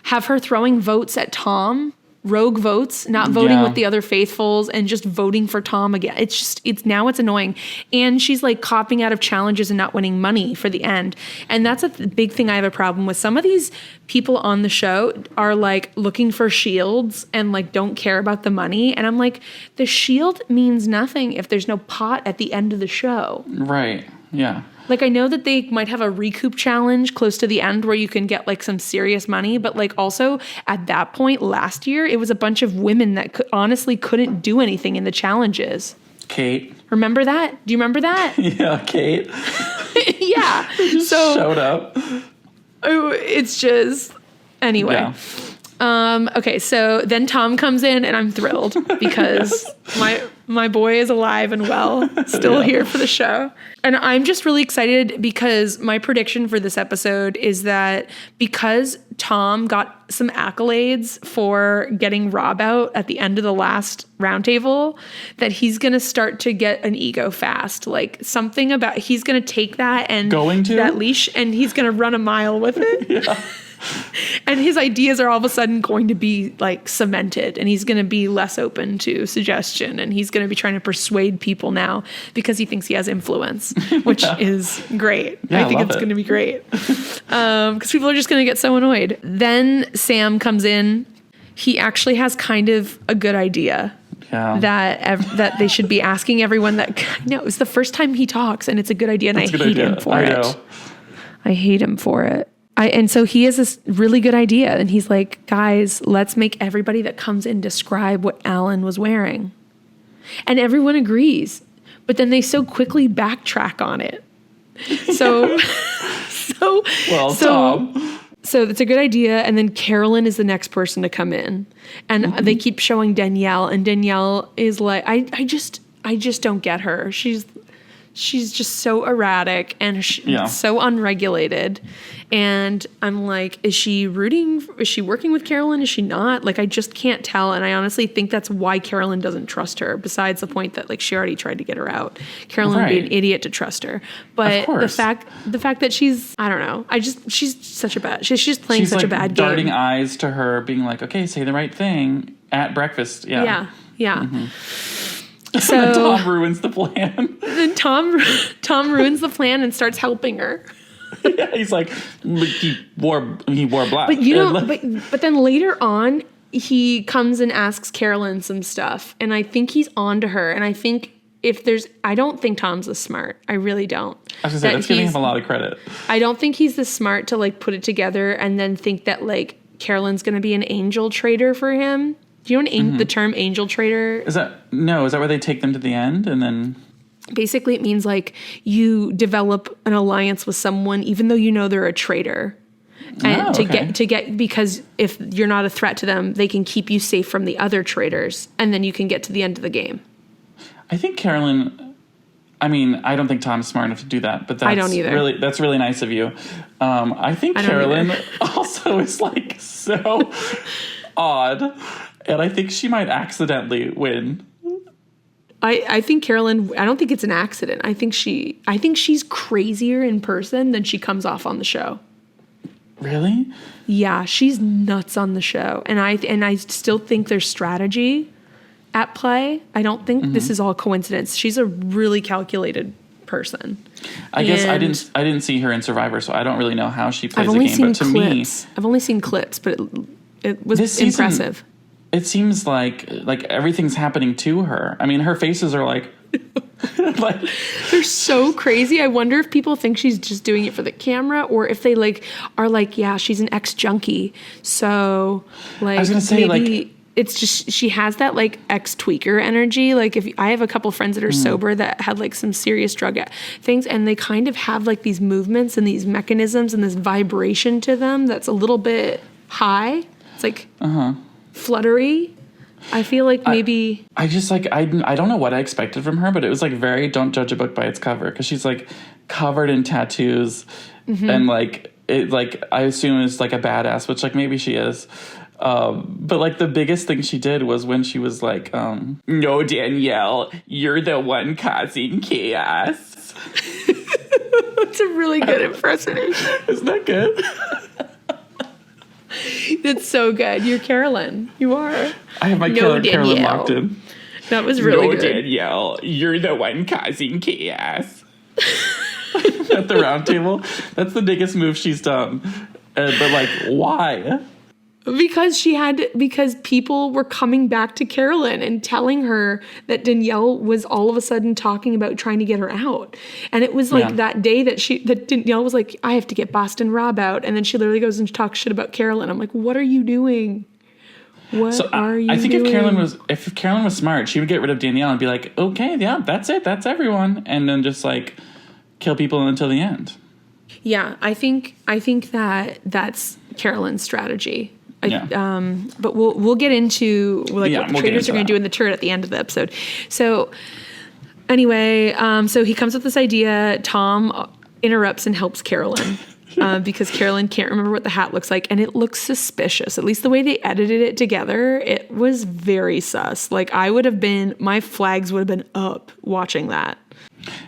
Speaker 1: have her throwing votes at Tom, rogue votes, not voting with the other faithfuls and just voting for Tom again. It's annoying. And she's like copping out of challenges and not winning money for the end. And that's a big thing I have a problem with. Some of these people on the show are like looking for shields and like don't care about the money. And I'm like, the shield means nothing if there's no pot at the end of the show.
Speaker 4: Right. Yeah.
Speaker 1: Like, I know that they might have a recoup challenge close to the end where you can get like some serious money, but like also at that point last year, it was a bunch of women that honestly couldn't do anything in the challenges.
Speaker 4: Kate.
Speaker 1: Remember that? Do you remember that?
Speaker 4: Yeah, Kate.
Speaker 1: Yeah.
Speaker 4: Just showed up.
Speaker 1: It's just, anyway.
Speaker 4: Yeah.
Speaker 1: Okay, so then Tom comes in and I'm thrilled because my boy is alive and well, still here for the show. And I'm just really excited because my prediction for this episode is that because Tom got some accolades for getting Rob out at the end of the last roundtable, that he's going to start to get an ego fast. Like something about, he's going to take that and that leash and he's going to run a mile with it.
Speaker 4: Yeah.
Speaker 1: And his ideas are all of a sudden going to be like cemented, and he's going to be less open to suggestion, and he's going to be trying to persuade people now because he thinks he has influence, which is great.
Speaker 4: Yeah,
Speaker 1: I think it's going to be great because people are just going to get so annoyed. Then Sam comes in. He actually has kind of a good idea.
Speaker 4: Yeah.
Speaker 1: That they should be asking everyone that. No, it's the first time he talks, and it's a good idea, and I hate him for it. I hate him for it. And so he has this really good idea, and he's like, guys, let's make everybody that comes in describe what Alan was wearing. And everyone agrees, but then they so quickly backtrack on it. So
Speaker 4: Tom.
Speaker 1: So it's a good idea, and then Carolyn is the next person to come in. And they keep showing Danielle, and Danielle is like, I just don't get her. She's just so erratic and so unregulated. And I'm like, is she working with Carolyn? Is she not? Like, I just can't tell. And I honestly think that's why Carolyn doesn't trust her, besides the point that like she already tried to get her out. Carolyn would be an idiot to trust her. But the fact that she's, I don't know. She's such a bad, she's just playing such a bad game.
Speaker 4: Darting eyes to her, being like, okay, say the right thing at breakfast. Yeah.
Speaker 1: Yeah.
Speaker 4: Mm-hmm.
Speaker 1: So
Speaker 4: Tom ruins the plan.
Speaker 1: Then Tom ruins the plan and starts helping her.
Speaker 4: Yeah, he's like, he wore black.
Speaker 1: But but then later on, he comes and asks Carolyn some stuff, and I think he's on to her. And I think I don't think Tom's this smart. I really don't.
Speaker 4: I was gonna say, that's giving him a lot of credit.
Speaker 1: I don't think he's this smart to like put it together and then think that like Carolyn's gonna be an angel traitor for him. Do you know the term angel traitor? Is that
Speaker 4: where they take them to the end and then?
Speaker 1: Basically, it means like you develop an alliance with someone even though you know they're a traitor. And to get because if you're not a threat to them, they can keep you safe from the other traitors, and then you can get to the end of the game.
Speaker 4: I think Carolyn, I mean, I don't think Tom's smart enough to do that, but
Speaker 1: I don't either.
Speaker 4: That's really nice of you. I think Carolyn also is like so odd, and I think she might accidentally win.
Speaker 1: I think Carolyn, I don't think it's an accident. I think she's crazier in person than she comes off on the show.
Speaker 4: Really?
Speaker 1: Yeah, she's nuts on the show. And I still think there's strategy at play. I don't think this is all coincidence. She's a really calculated person.
Speaker 4: I guess I didn't see her in Survivor, so I don't really know how she plays the game. But to me,
Speaker 1: I've only seen clips, but it was impressive.
Speaker 4: Season, it seems like everything's happening to her. I mean, her faces are like Like,
Speaker 1: they're so crazy. I wonder if people think she's just doing it for the camera, or if they like are like, yeah, she's an ex-junkie. So like,
Speaker 4: I was gonna say,
Speaker 1: maybe
Speaker 4: like,
Speaker 1: it's just she has that like ex-tweaker energy. Like if I have a couple friends that are sober that had like some serious drug things, and they kind of have like these movements and these mechanisms and this vibration to them that's a little bit high. It's like fluttery. I feel like maybe
Speaker 4: I just like I don't know what I expected from her, but it was like very don't judge a book by its cover, because she's like covered in tattoos and like it, like I assume is like a badass, which like maybe she is. But like the biggest thing she did was when she was like, no, Danielle, you're the one causing chaos.
Speaker 1: it's a really good impersonation.
Speaker 4: Isn't that good?
Speaker 1: That's so good. You're Carolyn. You are.
Speaker 4: I have my Carolyn locked in.
Speaker 1: That was really good.
Speaker 4: Danielle, you're the one causing chaos. At the round table. That's the biggest move she's done. But like, why? Because people were coming back to Carolyn and telling her that Danielle was all of a sudden talking about trying to get her out. And it was like that day that Danielle was like, I have to get Boston Rob out. And then she literally goes and talks shit about Carolyn. I'm like, what are you doing? I think doing? if Carolyn was smart, she would get rid of Danielle and be like, okay, yeah, that's it. That's everyone. And then just like kill people until the end.
Speaker 1: Yeah, I think that's Carolyn's strategy. But we'll get into what the Traitors are going to do in the turret at the end of the episode. So anyway, so he comes up with this idea. Tom interrupts and helps Carolyn because Carolyn can't remember what the hat looks like, and it looks suspicious. At least the way they edited it together, it was very sus. Like my flags would have been up watching that.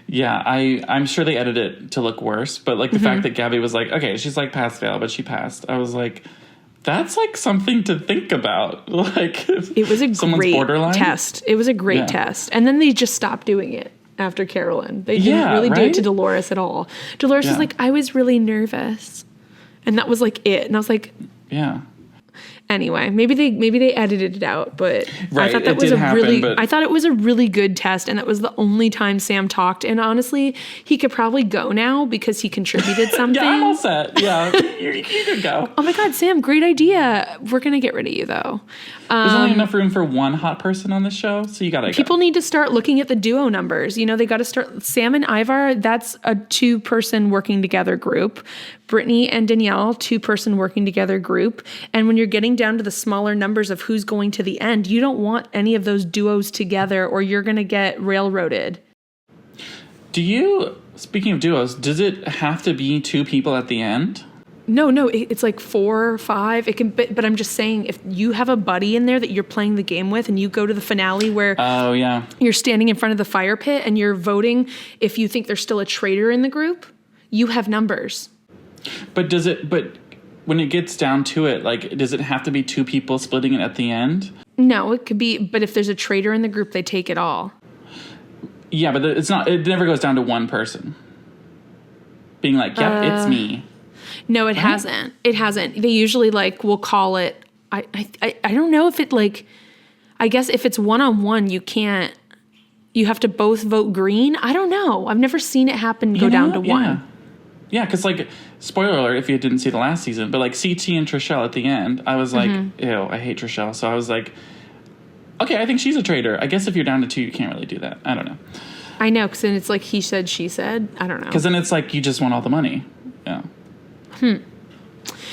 Speaker 4: Yeah, I'm sure they edited it to look worse, but like the fact that Gabby was like, okay, she's like pass fail, but she passed. I was like, that's like something to think about. Like,
Speaker 1: it was a great test. It was a great test. And then they just stopped doing it after Carolyn. They didn't really do it to Dolores at all. Dolores was like, I was really nervous. And that was like it. And I was like,
Speaker 4: yeah.
Speaker 1: Anyway, maybe they edited it out, but I thought that was I thought it was a really good test, and that was the only time Sam talked. And honestly, he could probably go now because he contributed something.
Speaker 4: Yeah, I'm all set. Yeah, you can go.
Speaker 1: Oh my God, Sam, great idea. We're gonna get rid of you though.
Speaker 4: There's only enough room for one hot person on the show, so you gotta go.
Speaker 1: People need to start looking at the duo numbers. You know, they got to start. Sam and Ivar, that's a 2-person working together group. Brittany and Danielle, 2-person working together group. And when you're getting down to the smaller numbers of who's going to the end, you don't want any of those duos together, or you're going to get railroaded.
Speaker 4: Speaking of duos, does it have to be 2 people at the end?
Speaker 1: No, it's like 4 or 5. It can, but I'm just saying, if you have a buddy in there that you're playing the game with, and you go to the finale where you're standing in front of the fire pit and you're voting if you think there's still a traitor in the group, you have numbers.
Speaker 4: But when it gets down to it, like, does it have to be 2 people splitting it at the end?
Speaker 1: No, it could be, but if there's a traitor in the group, they take it all.
Speaker 4: Yeah, but it never goes down to one person being like, yep, it's me.
Speaker 1: No, it hasn't. It hasn't. They usually will call it. I don't know if it I guess if it's one-on-one, you can't. You have to both vote green. I don't know. I've never seen it happen go down to one.
Speaker 4: Yeah, because spoiler alert if you didn't see the last season, but CT and Trishelle at the end, I was like, ew, I hate Trishelle. So I was like, okay, I think she's a traitor. I guess if you're down to 2, you can't really do that. I don't know.
Speaker 1: I know, because then it's he said, she said. I don't know.
Speaker 4: Because then it's you just want all the money. Yeah.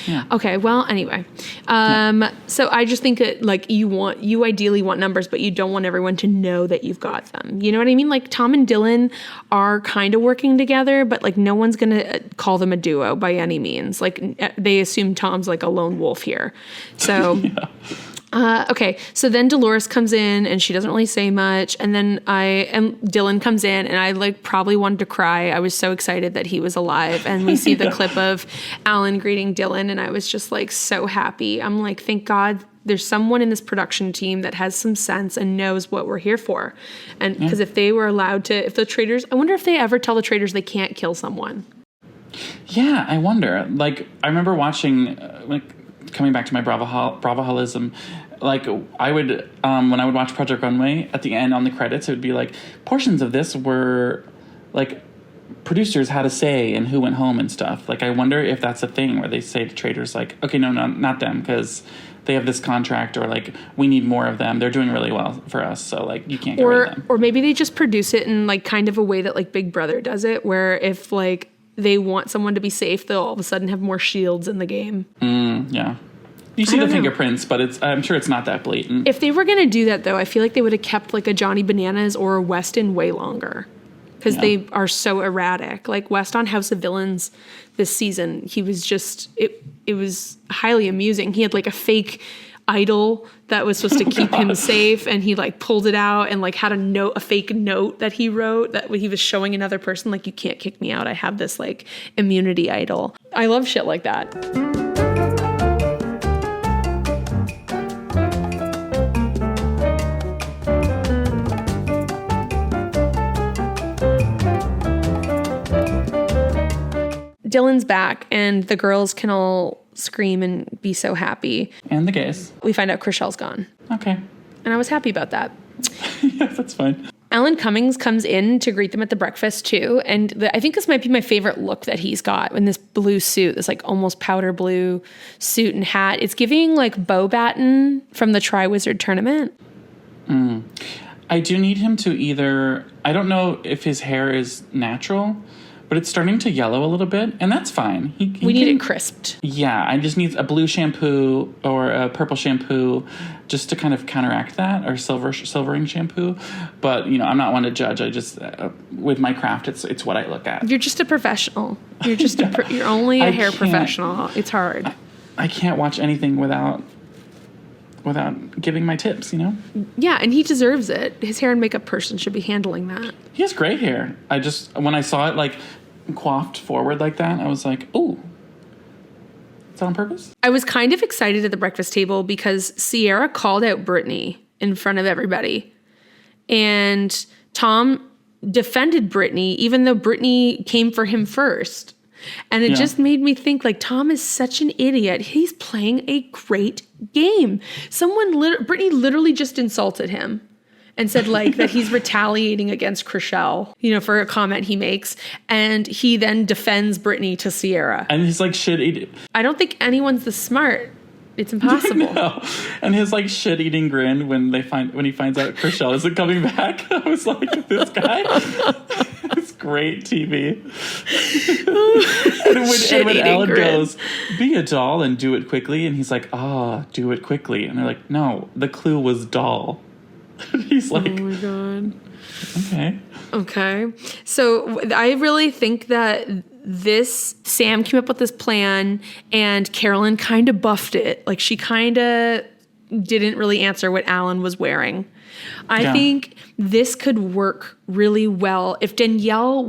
Speaker 4: Yeah.
Speaker 1: Okay, well, anyway. So I just think that you ideally want numbers, but you don't want everyone to know that you've got them. You know what I mean? Tom and Dylan are kind of working together, but no one's going to call them a duo by any means. They assume Tom's a lone wolf here. So okay, so then Dolores comes in and she doesn't really say much, and then Dylan comes in, and I probably wanted to cry. I was so excited that he was alive, and we see the clip of Alan greeting Dylan, and I was just so happy. I'm thank God there's someone in this production team that has some sense and knows what we're here for. And because if they were allowed to, if the traitors, I wonder if they ever tell the traitors they can't kill someone.
Speaker 4: Yeah, I wonder. I remember watching coming back to my Bravoholism, like I would, when I would watch Project Runway, at the end on the credits, it would be like, portions of this were like producers had a say in who went home and stuff. Like, I wonder if that's a thing where they say to Traitors, like, okay, no, not them, because they have this contract, or like, we need more of them. They're doing really well for us, so like, you can't get rid of them.
Speaker 1: Or maybe they just produce it in like kind of a way that like Big Brother does it, where if like they want someone to be safe, they'll all of a sudden have more shields in the game.
Speaker 4: Yeah. You see the fingerprints, but I'm sure it's not that blatant.
Speaker 1: If they were going to do that, though, I feel like they would have kept like a Johnny Bananas or a Weston way longer, because they are so erratic. Like West on House of Villains this season, he was just, it was highly amusing. He had like a fake idol that was supposed to keep him safe, and he like pulled it out and like had a fake note that he wrote that he was showing another person, like, you can't kick me out, I have this like immunity idol. I love shit like that. Dylan's back, and the girls can all scream and be so happy.
Speaker 4: And the gays.
Speaker 1: We find out Chrishell's gone.
Speaker 4: Okay.
Speaker 1: And I was happy about that.
Speaker 4: Yeah, that's fine.
Speaker 1: Alan Cummings comes in to greet them at the breakfast, too. And I think this might be my favorite look that he's got in this blue suit, this like almost powder blue suit and hat. It's giving like Bo Batten from the Tri-Wizard tournament.
Speaker 4: I do need him to either, I don't know if his hair is natural, but it's starting to yellow a little bit, and that's fine.
Speaker 1: We need it crisped.
Speaker 4: Yeah, I just need a blue shampoo or a purple shampoo just to kind of counteract that, or silvering shampoo. But, you know, I'm not one to judge. I just, with my craft, it's what I look at.
Speaker 1: You're just a professional. You're just you're only a hair professional. It's hard.
Speaker 4: I can't watch anything without giving my tips, you know?
Speaker 1: Yeah, and he deserves it. His hair and makeup person should be handling that.
Speaker 4: He has great hair. When I saw it, like, coiffed forward like that, I was like, ooh. Is that on purpose?
Speaker 1: I was kind of excited at the breakfast table because Ciara called out Brittany in front of everybody. And Tom defended Brittany, even though Brittany came for him first. And it just made me think, like, Tom is such an idiot. He's playing a great game. Brittany literally just insulted him and said, like, that he's retaliating against Chrishell, you know, for a comment he makes. And he then defends Brittany to Ciara.
Speaker 4: And he's like, shit.
Speaker 1: I don't think anyone's this smart. It's impossible.
Speaker 4: No. And his like shit-eating grin when he finds out Chrishell isn't coming back. I was like, this guy, it's great TV. and when Alan goes, be a doll and do it quickly, and he's like, do it quickly, and they're like, no, the clue was doll. He's like,
Speaker 1: oh my god.
Speaker 4: Okay.
Speaker 1: So I really think that Sam came up with this plan, and Carolyn kind of buffed it. Like, she kind of didn't really answer what Alan was wearing. I think this could work really well if Danielle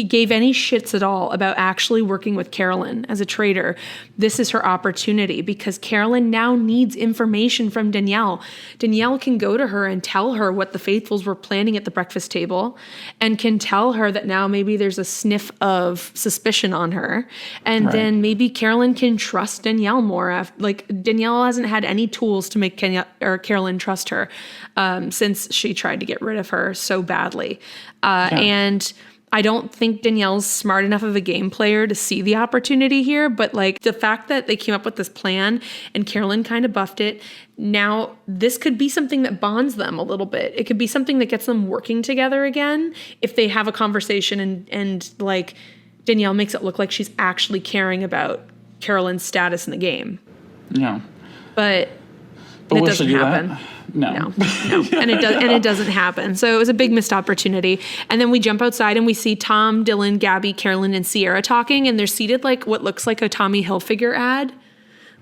Speaker 1: gave any shits at all about actually working with Carolyn as a traitor. This is her opportunity, because Carolyn now needs information from Danielle. Danielle can go to her and tell her what the Faithfuls were planning at the breakfast table, and can tell her that now maybe there's a sniff of suspicion on her. And then maybe Carolyn can trust Danielle more. Like, Danielle hasn't had any tools to make Carolyn trust her since she tried to get rid of her so badly. And I don't think Danielle's smart enough of a game player to see the opportunity here, but like the fact that they came up with this plan and Carolyn kind of buffed it, now this could be something that bonds them a little bit. It could be something that gets them working together again if they have a conversation and like Danielle makes it look like she's actually caring about Carolyn's status in the game.
Speaker 4: Yeah.
Speaker 1: But it doesn't happen. No. And it doesn't happen. So it was a big missed opportunity. And then we jump outside and we see Tom, Dylan, Gabby, Carolyn, and Ciara talking, and they're seated like what looks like a Tommy Hilfiger ad.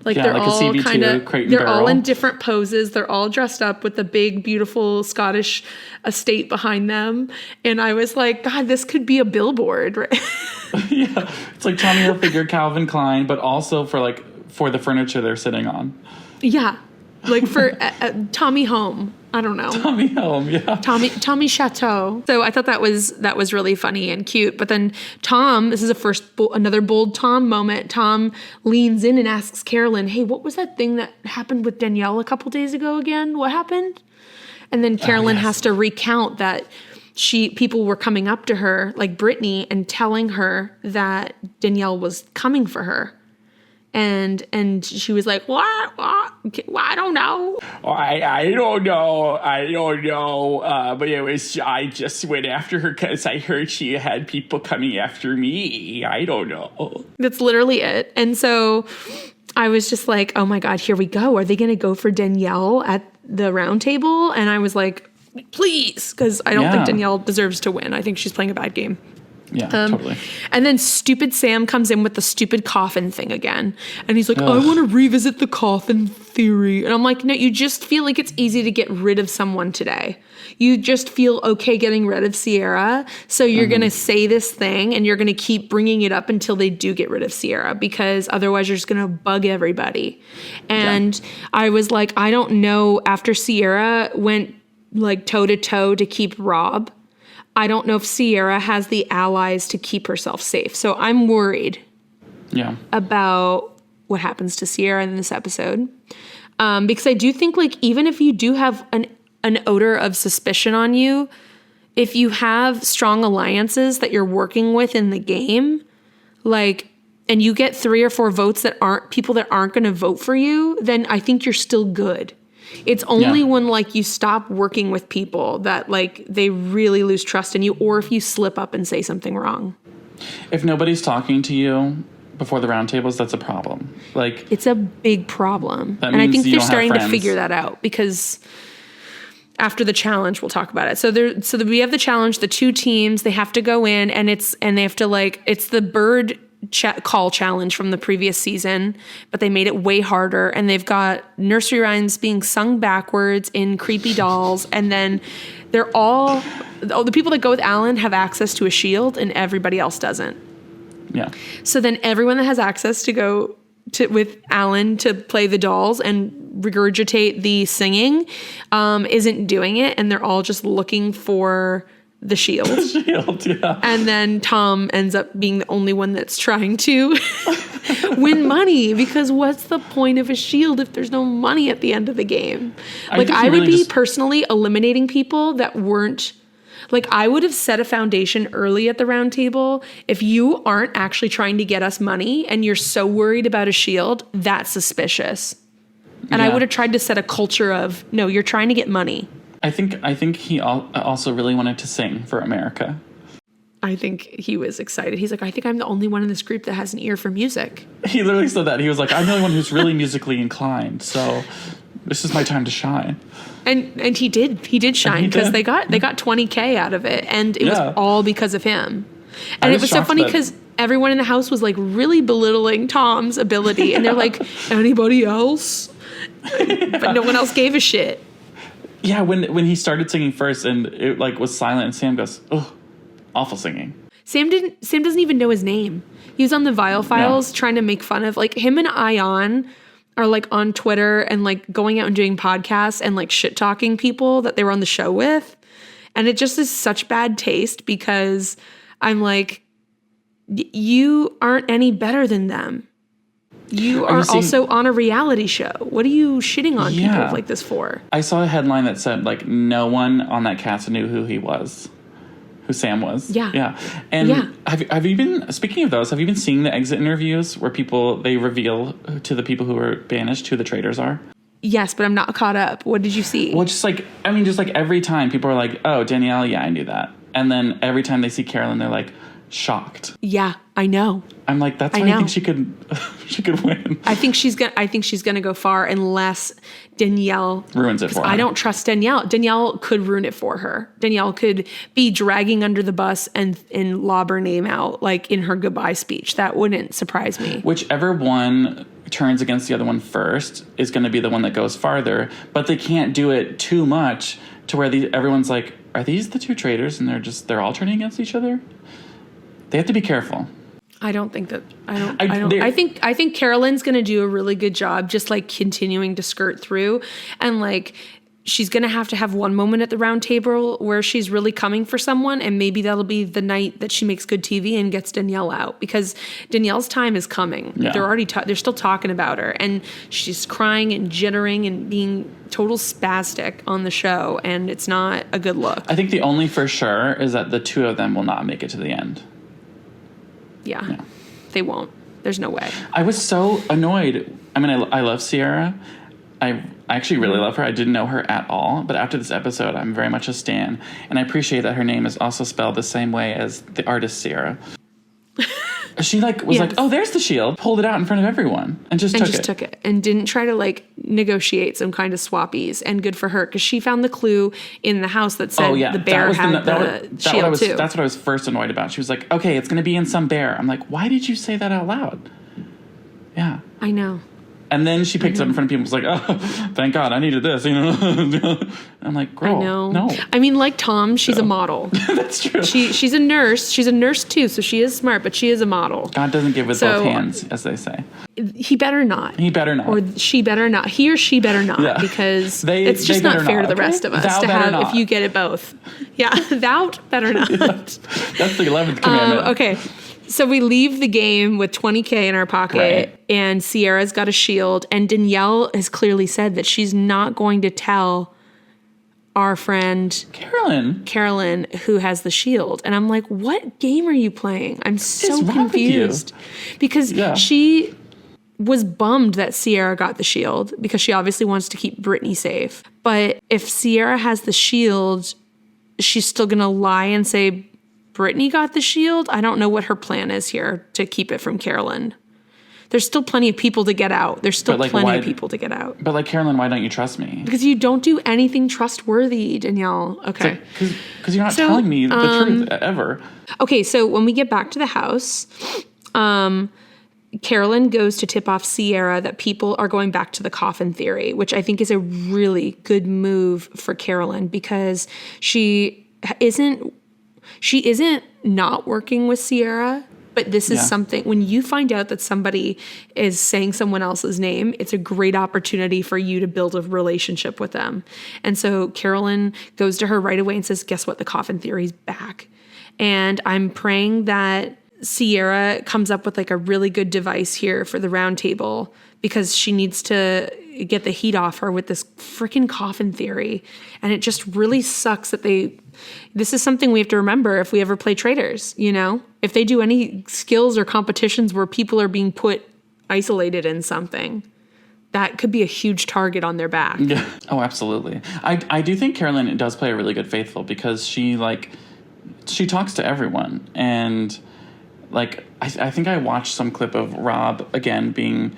Speaker 1: Like, they're like all kind of, they're all in different poses. They're all dressed up with the big, beautiful Scottish estate behind them. And I was like, God, this could be a billboard, right?
Speaker 4: Yeah. It's like Tommy Hilfiger, Calvin Klein, but also for the furniture they're sitting on.
Speaker 1: Yeah. Like for Tommy Home. I don't know.
Speaker 4: Tommy Helm, yeah.
Speaker 1: Tommy Chateau. So I thought that was really funny and cute. But then Tom, this is another bold Tom moment. Tom leans in and asks Carolyn, "Hey, what was that thing that happened with Danielle a couple days ago again? What happened?" And then Carolyn has to recount that people were coming up to her, like Brittany, and telling her that Danielle was coming for her. And she was like, what? I don't know.
Speaker 5: I don't know. But I just went after her because I heard she had people coming after me. I don't know.
Speaker 1: That's literally it. And so I was just like, oh my God, here we go. Are they going to go for Danielle at the round table? And I was like, please, because I don't think Danielle deserves to win. I think she's playing a bad game.
Speaker 4: Yeah, totally.
Speaker 1: And then stupid Sam comes in with the stupid coffin thing again. And he's like, I want to revisit the coffin theory. And I'm like, no, you just feel like it's easy to get rid of someone today. You just feel okay getting rid of Ciara. So you're going to say this thing and you're going to keep bringing it up until they do get rid of Ciara, because otherwise you're just going to bug everybody. And I was like, I don't know, after Ciara went like toe to toe to keep Rob, I don't know if Ciara has the allies to keep herself safe. So I'm worried about what happens to Ciara in this episode. Because I do think, like, even if you do have an odor of suspicion on you, if you have strong alliances that you're working with in the game, like, and you get 3 or 4 votes that aren't people that aren't going to vote for you, then I think you're still good. It's only when, like, you stop working with people that, like, they really lose trust in you, or if you slip up and say something wrong.
Speaker 4: If nobody's talking to you before the roundtables, that's a problem. Like,
Speaker 1: it's a big problem. And I think they're starting to figure that out, because after the challenge, we'll talk about it. So we have the challenge, the 2 teams, they have to go in, and they have to, like, it's the bird call challenge from the previous season, but they made it way harder, and they've got nursery rhymes being sung backwards in creepy dolls, and then they're all the people that go with Alan have access to a shield and everybody else doesn't.
Speaker 4: Yeah.
Speaker 1: So then everyone that has access to go with Alan to play the dolls and regurgitate the singing isn't doing it, and they're all just looking for the shield. And then Tom ends up being the only one that's trying to win money, because what's the point of a shield if there's no money at the end of the game? Like, I would be personally eliminating people that weren't, like, I would have set a foundation early at the round table. If you aren't actually trying to get us money and you're so worried about a shield, that's suspicious. And I would have tried to set a culture of, no, you're trying to get money.
Speaker 4: I think he also really wanted to sing for America.
Speaker 1: I think he was excited. He's like, I think I'm the only one in this group that has an ear for music.
Speaker 4: He literally said that. He was like, I'm the only one who's really musically inclined, so this is my time to shine. And he did shine, because they got $20K out of it, and it was all because of him. And it was so funny because everyone in the house was, like, really belittling Tom's ability, and they're like, anybody else? But no one else gave a shit. Yeah, when he started singing first and it, like, was silent, and Sam goes, "Oh, awful singing."
Speaker 1: Sam doesn't even know his name. He was on the Vile Files trying to make fun of, like, him and Ion are, like, on Twitter and, like, going out and doing podcasts and, like, shit talking people that they were on the show with. And it just is such bad taste, because I'm like, you aren't any better than them. You are also on a reality show. What are you shitting on people like this for?
Speaker 4: I saw a headline that said, like, no one on that cast knew who he was, who Sam was. Yeah. And have you been, speaking of those, have you been seeing the exit interviews where they reveal to the people who are banished who the traitors are?
Speaker 1: Yes, but I'm not caught up. What did you see?
Speaker 4: Well, just like every time people are like, oh, Danielle, yeah, I knew that. And then every time they see Carolyn, they're like, shocked.
Speaker 1: Yeah, I know.
Speaker 4: I'm like, that's why I think she could win.
Speaker 1: I think she's gonna go far unless Danielle
Speaker 4: ruins it for her.
Speaker 1: I don't trust Danielle. Danielle could ruin it for her. Danielle could be dragging under the bus and lob her name out, like, in her goodbye speech. That wouldn't surprise me.
Speaker 4: Whichever one turns against the other one first is going to be the one that goes farther, but they can't do it too much to where everyone's like, are these the 2 traitors? And they're all turning against each other. They have to be careful.
Speaker 1: I don't think that. I think Carolyn's going to do a really good job, just, like, continuing to skirt through, and, like, she's going to have one moment at the round table where she's really coming for someone, and maybe that'll be the night that she makes good TV and gets Danielle out, because Danielle's time is coming.
Speaker 4: Yeah.
Speaker 1: They're still talking about her, and she's crying and jittering and being total spastic on the show, and it's not a good look.
Speaker 4: I think the only for sure is that the two of them will not make it to the end.
Speaker 1: Yeah. They won't. There's no way.
Speaker 4: I was so annoyed. I mean, I love Ciara. I actually really love her. I didn't know her at all. But after this episode, I'm very much a stan. And I appreciate that her name is also spelled the same way as the artist Ciara. She was like, oh, there's the shield. Pulled it out in front of everyone and just took it.
Speaker 1: And didn't try to negotiate some kind of swappies. And good for her, because she found the clue in the house that said the bear had the shield too.
Speaker 4: That's what I was first annoyed about. She was like, okay, it's going to be in some bear. I'm like, why did you say that out loud? Yeah.
Speaker 1: I know.
Speaker 4: And then she picked it up in front of people and was like, oh, thank God, I needed this. I'm like, girl,
Speaker 1: I know.
Speaker 4: No.
Speaker 1: I mean, like Tom, she's a model.
Speaker 4: That's true.
Speaker 1: She's a nurse. She's a nurse too, so she is smart, but she is a model.
Speaker 4: God doesn't give with both hands, as they say.
Speaker 1: He better not.
Speaker 4: He better not.
Speaker 1: Or she better not. He or she better not, because it's just not fair to the rest of us
Speaker 4: Thou
Speaker 1: to have
Speaker 4: not.
Speaker 1: If you get it both. Yeah, thou better not.
Speaker 4: That's the 11th commandment.
Speaker 1: Okay. So we leave the game with $20K in our pocket,
Speaker 4: right.
Speaker 1: And Ciara's got a shield, and Danielle has clearly said that she's not going to tell our friend Carolyn who has the shield. And I'm like, what game are you playing? I'm so confused. Because she was bummed that Ciara got the shield, because she obviously wants to keep Brittany safe. But if Ciara has the shield, she's still going to lie and say Brittany got the shield. I don't know what her plan is here to keep it from Carolyn. There's still plenty of people to get out. There's still plenty of people to get out.
Speaker 4: But Carolyn, why don't you trust me?
Speaker 1: Because you don't do anything trustworthy, Danielle. Okay.
Speaker 4: Because you're not telling me the truth ever.
Speaker 1: Okay, so when we get back to the house, Carolyn goes to tip off Ciara that people are going back to the coffin theory, which I think is a really good move for Carolyn, because she isn't not working with Ciara, but this is something, when you find out that somebody is saying someone else's name, it's a great opportunity for you to build a relationship with them. And so Carolyn goes to her right away and says, guess what? The coffin theory's back. And I'm praying that Ciara comes up with a really good device here for the round table, because she needs to get the heat off her with this freaking coffin theory. And it just really sucks that this is something we have to remember if we ever play Traitors, if they do any skills or competitions where people are being put isolated in something, that could be a huge target on their back.
Speaker 4: Yeah. Oh, absolutely. I do think Carolyn does play a really good faithful, because she talks to everyone. And I think I watched some clip of Rob again being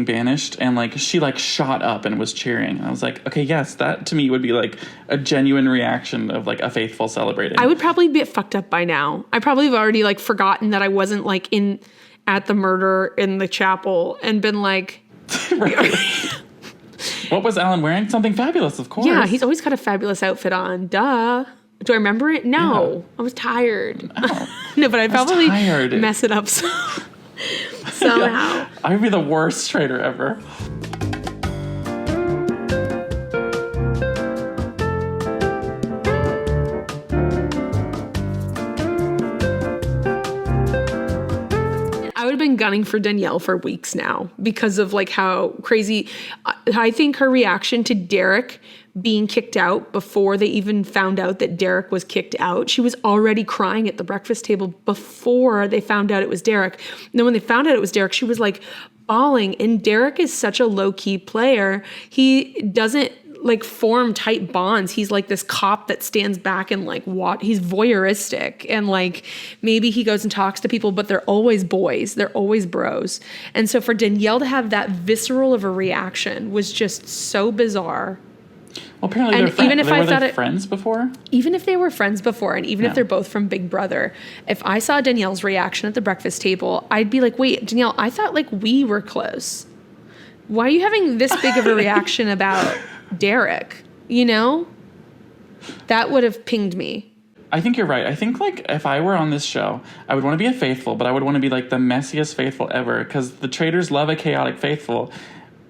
Speaker 4: banished, and she shot up and was cheering. I was like, okay, yes, that to me would be a genuine reaction of a faithful celebrating.
Speaker 1: I would probably be fucked up by now. I probably have already forgotten that I wasn't at the murder in the chapel and been like,
Speaker 4: what was Alan wearing? Something fabulous, of course.
Speaker 1: Yeah, he's always got a fabulous outfit on. Duh. Do I remember it? No. Yeah. I was tired.
Speaker 4: Oh,
Speaker 1: no, but I'd probably mess it up somehow.
Speaker 4: Yeah. I would be the worst traitor ever.
Speaker 1: I would have been gunning for Danielle for weeks now, because of how crazy. I think her reaction to Derek being kicked out before they even found out that Derek was kicked out. She was already crying at the breakfast table before they found out it was Derek. And then when they found out it was Derek, she was bawling. And Derek is such a low-key player. He doesn't form tight bonds. He's this cop that stands back and he's voyeuristic, and maybe he goes and talks to people, but they're always boys. They're always bros. And so for Danielle to have that visceral of a reaction was just so bizarre.
Speaker 4: Well, apparently they're friends before?
Speaker 1: Even if they were friends before, and even if they're both from Big Brother, if I saw Danielle's reaction at the breakfast table, I'd be like, wait, Danielle, I thought we were close. Why are you having this big of a reaction about Derek? That would have pinged me.
Speaker 4: I think you're right. I think if I were on this show, I would want to be a faithful, but I would want to be the messiest faithful ever, because the Traitors love a chaotic faithful.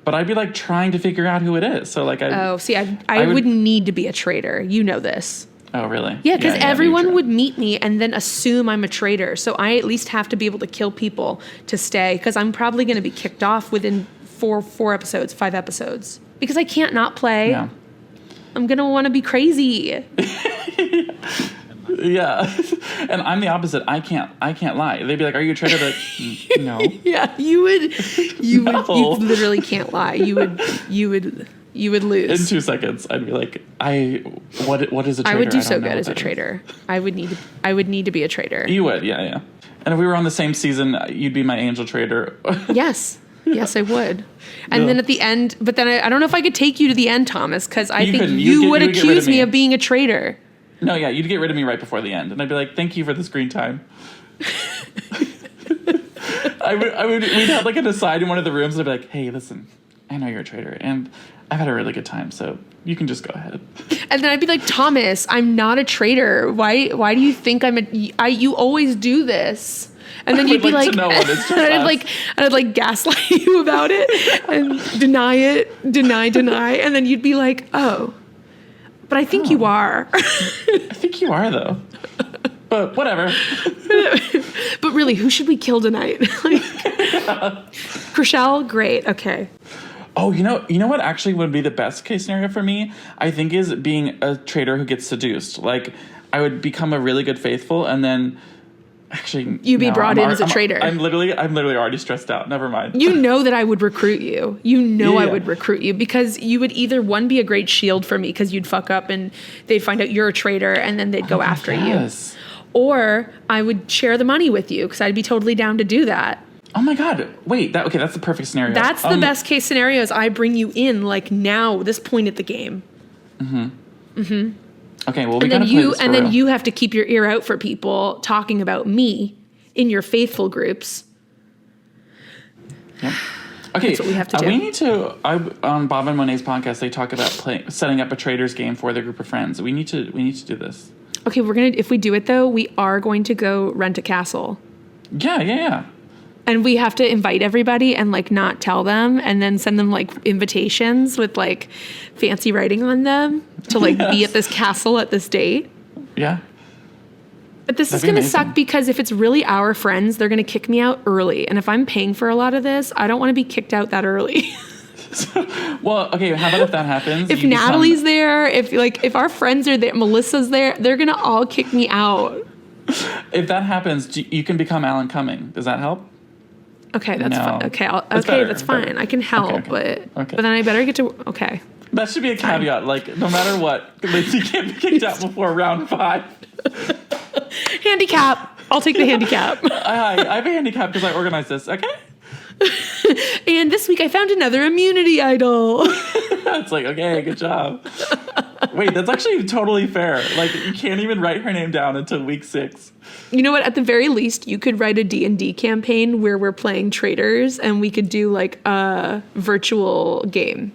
Speaker 4: but I'd be like trying to figure out who it is. So like,
Speaker 1: I would need to be a traitor. You know this.
Speaker 4: Oh, really?
Speaker 1: Yeah, because everyone would meet me and then assume I'm a traitor. So I at least have to be able to kill people to stay, because I'm probably going to be kicked off within 5 episodes. Because I can't not play.
Speaker 4: Yeah.
Speaker 1: I'm going to want to be crazy.
Speaker 4: Yeah. And I'm the opposite. I can't lie. They'd be like, "Are you a traitor?" Like, no.
Speaker 1: Yeah, you literally can't lie. You would lose.
Speaker 4: In 2 seconds, I'd be like, what is a traitor?
Speaker 1: I would do so good as a traitor. I would need to be a traitor.
Speaker 4: You would, yeah. And if we were on the same season, you'd be my angel traitor.
Speaker 1: Yes, I would. And then at the end, but then I don't know if I could take you to the end, Thomas, because I think you would accuse me of being a traitor.
Speaker 4: No, yeah, you'd get rid of me right before the end, and I'd be like, "Thank you for the screen time." We'd have like an aside in one of the rooms, and I'd be like, "Hey, listen, I know you're a traitor, and I've had a really good time, so you can just go ahead."
Speaker 1: And then I'd be like, "Thomas, I'm not a traitor. Why do you think you always do this?" And then you'd be like, I'd like gaslight you about it and deny it, deny. And then you'd be like, "Oh, but I think you are."
Speaker 4: I think you are, though. But whatever.
Speaker 1: But really, who should we kill tonight? Chriselle, great. Okay.
Speaker 4: Oh, you know what actually would be the best case scenario for me? I think is being a traitor who gets seduced. Like, I would become a really good faithful, and then actually
Speaker 1: you'd be brought in as a traitor.
Speaker 4: I'm literally already stressed out. Never mind.
Speaker 1: You know that I would recruit you. I would recruit you, because you would either, one, be a great shield for me because you'd fuck up and they'd find out you're a traitor and then they'd go after you. Or I would share the money with you because I'd be totally down to do that.
Speaker 4: Oh my God. Wait, that's the perfect scenario.
Speaker 1: That's the best case scenario, is I bring you in like now, this point at the game.
Speaker 4: Okay, well, we gotta play this for
Speaker 1: And then
Speaker 4: real.
Speaker 1: you have to keep your ear out for people talking about me in your faithful groups.
Speaker 4: Yep. Okay,
Speaker 1: that's what we have to do.
Speaker 4: We need to. On Bob and Monet's podcast, they talk about setting up a traders game for their group of friends. We need to do this.
Speaker 1: Okay, if we do it though, we are going to go rent a castle.
Speaker 4: Yeah.
Speaker 1: And we have to invite everybody and like not tell them, and then send them like invitations with like fancy writing on them to like be at this castle at this date.
Speaker 4: Yeah.
Speaker 1: But this is going to suck, because if it's really our friends, they're going to kick me out early. And if I'm paying for a lot of this, I don't want to be kicked out that early.
Speaker 4: Well, okay, how about if that happens?
Speaker 1: If Natalie's there, if our friends are there, Melissa's there, they're going to all kick me out.
Speaker 4: If that happens, you can become Alan Cumming. Does that help?
Speaker 1: Okay, that's fine. Okay, that's fine.
Speaker 4: Better.
Speaker 1: I can help,
Speaker 4: okay.
Speaker 1: but then I better get to. Okay.
Speaker 4: That should be a caveat. Like, no matter what, Lindsay can't be kicked out before round 5.
Speaker 1: Handicap. I'll take the handicap.
Speaker 4: I have a handicap because I organized this. Okay.
Speaker 1: And this week I found another immunity idol.
Speaker 4: It's like, okay, good job. Wait, that's actually totally fair. Like, you can't even write her name down until week 6.
Speaker 1: You know what? At the very least, you could write a D&D campaign where we're playing traitors, and we could do like a virtual game.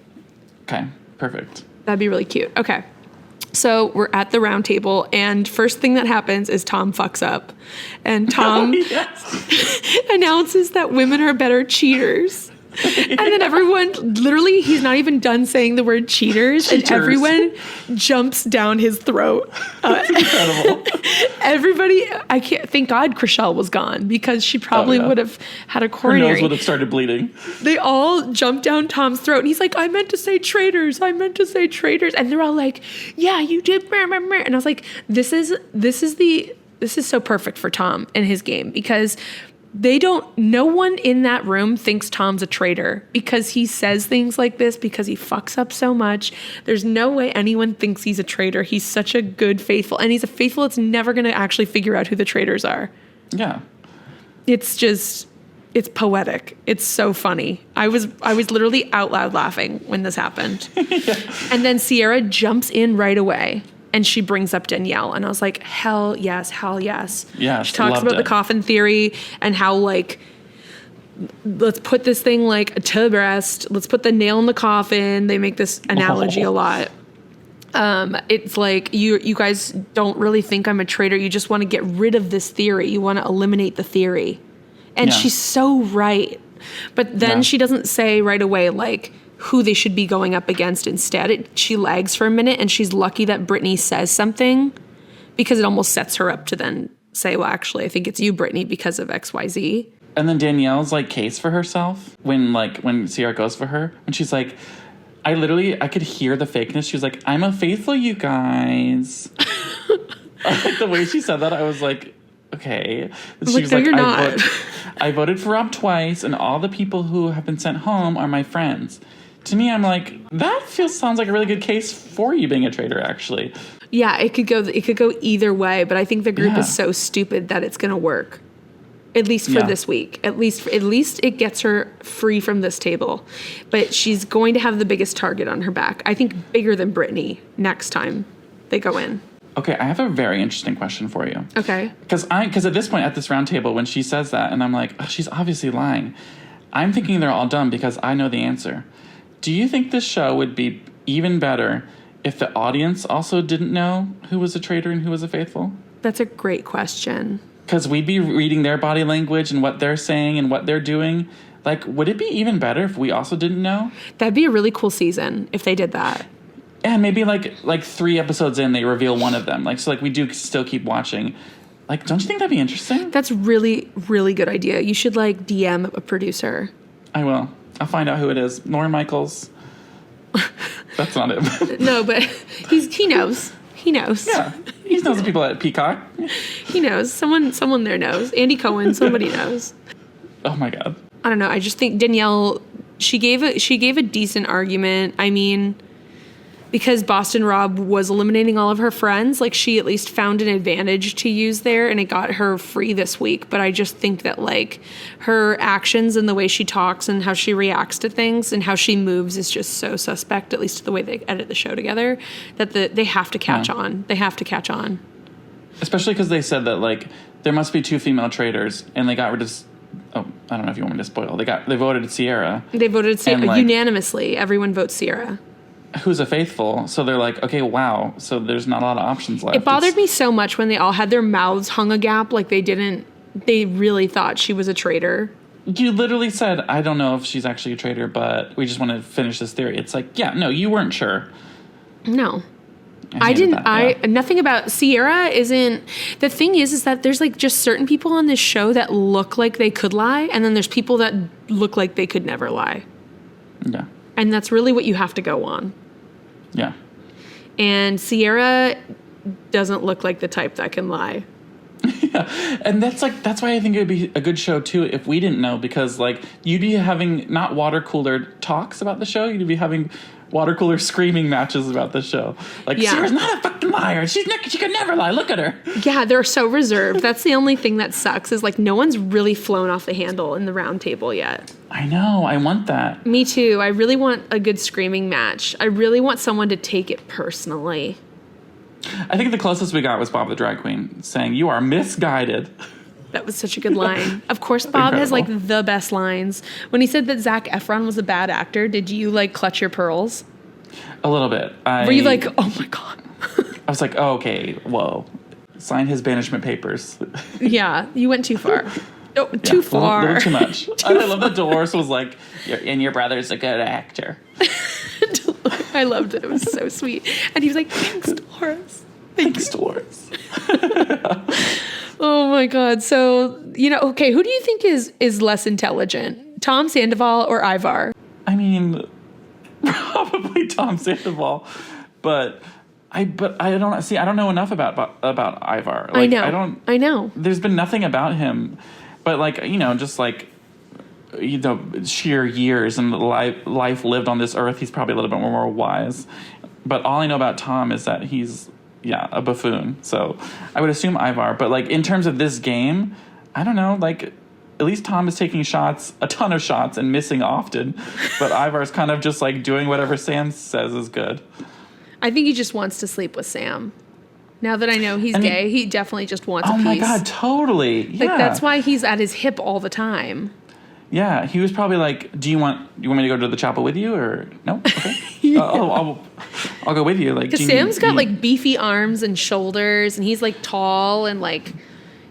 Speaker 4: Okay, perfect.
Speaker 1: That'd be really cute. Okay. So we're at the round table, and first thing that happens is Tom fucks up. And Tom announces that women are better cheaters. And then everyone, literally, he's not even done saying the word cheaters, and everyone jumps down his throat.
Speaker 4: That's incredible.
Speaker 1: Everybody, thank God Chriselle was gone, because she probably would have had a coronary.
Speaker 4: Her nose would have started bleeding. They
Speaker 1: all jumped down Tom's throat, and he's like, I meant to say traitors. And they're all like, yeah, you did. And I was like, this is so perfect for Tom and his game, because no one in that room thinks Tom's a traitor, because he says things like this, because he fucks up so much. There's no way anyone thinks he's a traitor. He's such a good faithful, and he's a faithful that's never going to actually figure out who the traitors are.
Speaker 4: Yeah.
Speaker 1: It's poetic. It's so funny. I was literally out loud laughing when this happened. Yeah. And then Ciara jumps in right away, and she brings up Danielle, and I was like, hell yes.
Speaker 4: Yeah,
Speaker 1: she talks about the coffin theory and how, like, let's put this thing, like, to rest. Let's put the nail in the coffin. They make this analogy a lot. It's like, you guys don't really think I'm a traitor. You just want to get rid of this theory. You want to eliminate the theory. And she's so right. But then she doesn't say right away, like, who they should be going up against instead. She lags for a minute, and she's lucky that Brittany says something because it almost sets her up to then say, well, actually, I think it's you, Brittany, because of XYZ.
Speaker 4: And then Danielle's like case for herself when Ciara goes for her, and she's like, I could hear the fakeness. She was like, I'm a faithful, you guys. Like the way she said that, I was like, okay. She was
Speaker 1: no,
Speaker 4: like,
Speaker 1: you're not.
Speaker 4: I voted for Rob twice, and all the people who have been sent home are my friends. To me, I'm like, that sounds like a really good case for you being a traitor, actually.
Speaker 1: Yeah, it could go either way, but I think the group is so stupid that it's going to work. At least for this week. At least it gets her free from this table. But she's going to have the biggest target on her back. I think bigger than Brittany next time they go in.
Speaker 4: Okay, I have a very interesting question for you.
Speaker 1: Okay.
Speaker 4: Because at this point at this round table, when she says that, and I'm like, oh, she's obviously lying. I'm thinking they're all dumb because I know the answer. Do you think this show would be even better if the audience also didn't know who was a traitor and who was a faithful?
Speaker 1: That's a great question.
Speaker 4: Because we'd be reading their body language and what they're saying and what they're doing. Like, would it be even better if we also didn't know?
Speaker 1: That'd be a really cool season if they did that.
Speaker 4: And maybe like 3 episodes in, they reveal one of them. Like, so like we do still keep watching. Like, don't you think that'd be interesting?
Speaker 1: That's really, really good idea. You should like DM a producer.
Speaker 4: I will. I'll find out who it is. Lauren Michaels. That's not it.
Speaker 1: No, but he knows. He knows.
Speaker 4: Yeah. He knows the people at Peacock.
Speaker 1: He knows. Someone there knows. Andy Cohen, somebody knows.
Speaker 4: Oh my God.
Speaker 1: I don't know. I just think Danielle, she gave a decent argument. I mean, because Boston Rob was eliminating all of her friends, like she at least found an advantage to use there, and it got her free this week. But I just think that like her actions and the way she talks and how she reacts to things and how she moves is just so suspect, at least the way they edit the show together, that they have to catch on. They have to catch on. Especially
Speaker 4: because they said that like there must be 2 female traitors, and they got rid of. Oh, I don't know if you want me to spoil. They voted Ciara.
Speaker 1: They voted Ciara unanimously. Everyone votes Ciara.
Speaker 4: Who's a faithful, so they're like, okay, wow, so there's not a lot of options left.
Speaker 1: It bothered me so much when they all had their mouths hung a gap, like they really thought she was a traitor.
Speaker 4: You literally said, I don't know if she's actually a traitor, but we just want to finish this theory. It's like, yeah, no, you weren't sure.
Speaker 1: No. I didn't, nothing about Ciara isn't, the thing is that there's like just certain people on this show that look like they could lie, and then there's people that look like they could never lie.
Speaker 4: Yeah.
Speaker 1: And that's really what you have to go on.
Speaker 4: Yeah.
Speaker 1: And Ciara doesn't look like the type that can lie.
Speaker 4: Yeah. And that's why I think it would be a good show too if we didn't know, because like you'd be having not water cooler talks about the show, you'd be having water cooler screaming matches about the show. Like, Ciara's not a fucking liar. She could never lie. Look at her.
Speaker 1: Yeah, they're so reserved. That's the only thing that sucks is like no one's really flown off the handle in the round table yet.
Speaker 4: I know. I want that.
Speaker 1: Me too. I really want a good screaming match. I really want someone to take it personally.
Speaker 4: I think the closest we got was Bob the Drag Queen saying, "You are misguided."
Speaker 1: That was such a good line. Of course, Bob has like the best lines. When he said that Zac Efron was a bad actor, did you like clutch your pearls?
Speaker 4: A little bit.
Speaker 1: Were you like, oh my God?
Speaker 4: I was like, oh, okay, whoa. Sign his banishment papers.
Speaker 1: Yeah, you went too far. Oh, too far.
Speaker 4: A little too much. I love that Dolores was like, and your brother's a good actor.
Speaker 1: I loved it. It was so sweet. And he was like, thanks, Dolores.
Speaker 4: Thanks, Dolores.
Speaker 1: Oh my God. So, okay, who do you think is less intelligent? Tom Sandoval or Ivar?
Speaker 4: I mean, probably Tom Sandoval. But I don't know enough about Ivar. Like, I know. There's been nothing about him. But like, just like, sheer years and life lived on this earth, he's probably a little bit more wise. But all I know about Tom is that he's a buffoon. So I would assume Ivar. But like in terms of this game, I don't know. Like at least Tom is taking shots, a ton of shots, and missing often. But Ivar's kind of just like doing whatever Sam says is good.
Speaker 1: I think he just wants to sleep with Sam. Now that I know he's gay, he definitely just wants a piece.
Speaker 4: Oh my God, totally. Yeah.
Speaker 1: Like that's why he's at his hip all the time.
Speaker 4: Yeah, he was probably like, "Do you want me to go to the chapel with you, or no? Okay, yeah. I'll go with you." Like,
Speaker 1: because Sam's got like beefy arms and shoulders, and he's like tall and like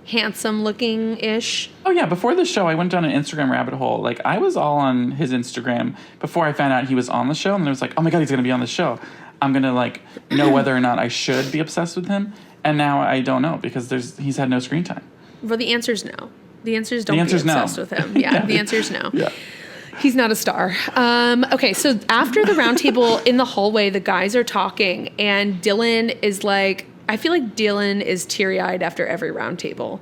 Speaker 1: handsome looking ish.
Speaker 4: Oh yeah, before the show I went down an Instagram rabbit hole. Like I was all on his Instagram before I found out he was on the show, and I was like, oh my god, he's gonna be on the show. I'm gonna like know whether or not I should be obsessed with him. And now I don't know because he's had no screen time.
Speaker 1: Well, the answer is no. The answer is don't be obsessed with him. Yeah, the answer is no.
Speaker 4: Yeah.
Speaker 1: He's not a star. Okay, so after the roundtable in the hallway, the guys are talking, and Dylan is like, I feel like Dylan is teary-eyed after every roundtable,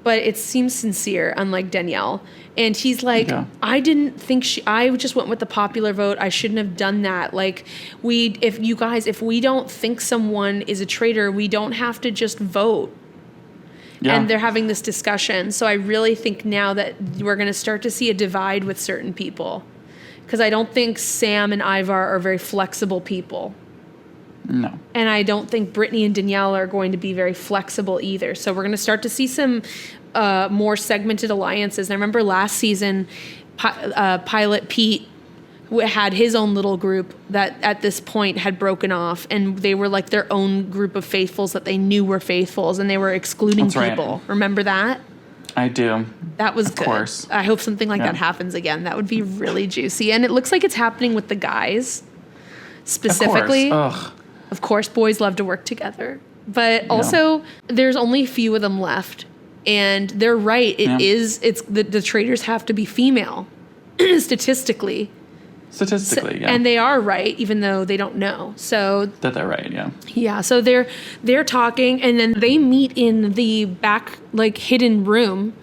Speaker 1: but it seems sincere, unlike Danielle. And he's like, I didn't think I just went with the popular vote. I shouldn't have done that. Like, if we don't think someone is a traitor, we don't have to just vote. Yeah. And they're having this discussion. So I really think now that we're going to start to see a divide with certain people. Because I don't think Sam and Ivar are very flexible people.
Speaker 4: No.
Speaker 1: And I don't think Brittany and Danielle are going to be very flexible either. So we're going to start to see some more segmented alliances. And I remember last season, Pilot Pete had his own little group that at this point had broken off, and they were like their own group of faithfuls that they knew were faithfuls, and they were excluding people. Right. Remember that?
Speaker 4: I do.
Speaker 1: That was
Speaker 4: good.
Speaker 1: Of course. I hope something like that happens again. That would be really juicy. And it looks like it's happening with the guys specifically. Of course, boys love to work together. But also, there's only a few of them left. And they're right. It's the traitors have to be female, statistically.
Speaker 4: And
Speaker 1: they are right, even though they don't know. So
Speaker 4: that they're right, yeah.
Speaker 1: Yeah, so they're talking, and then they meet in the back, like, hidden room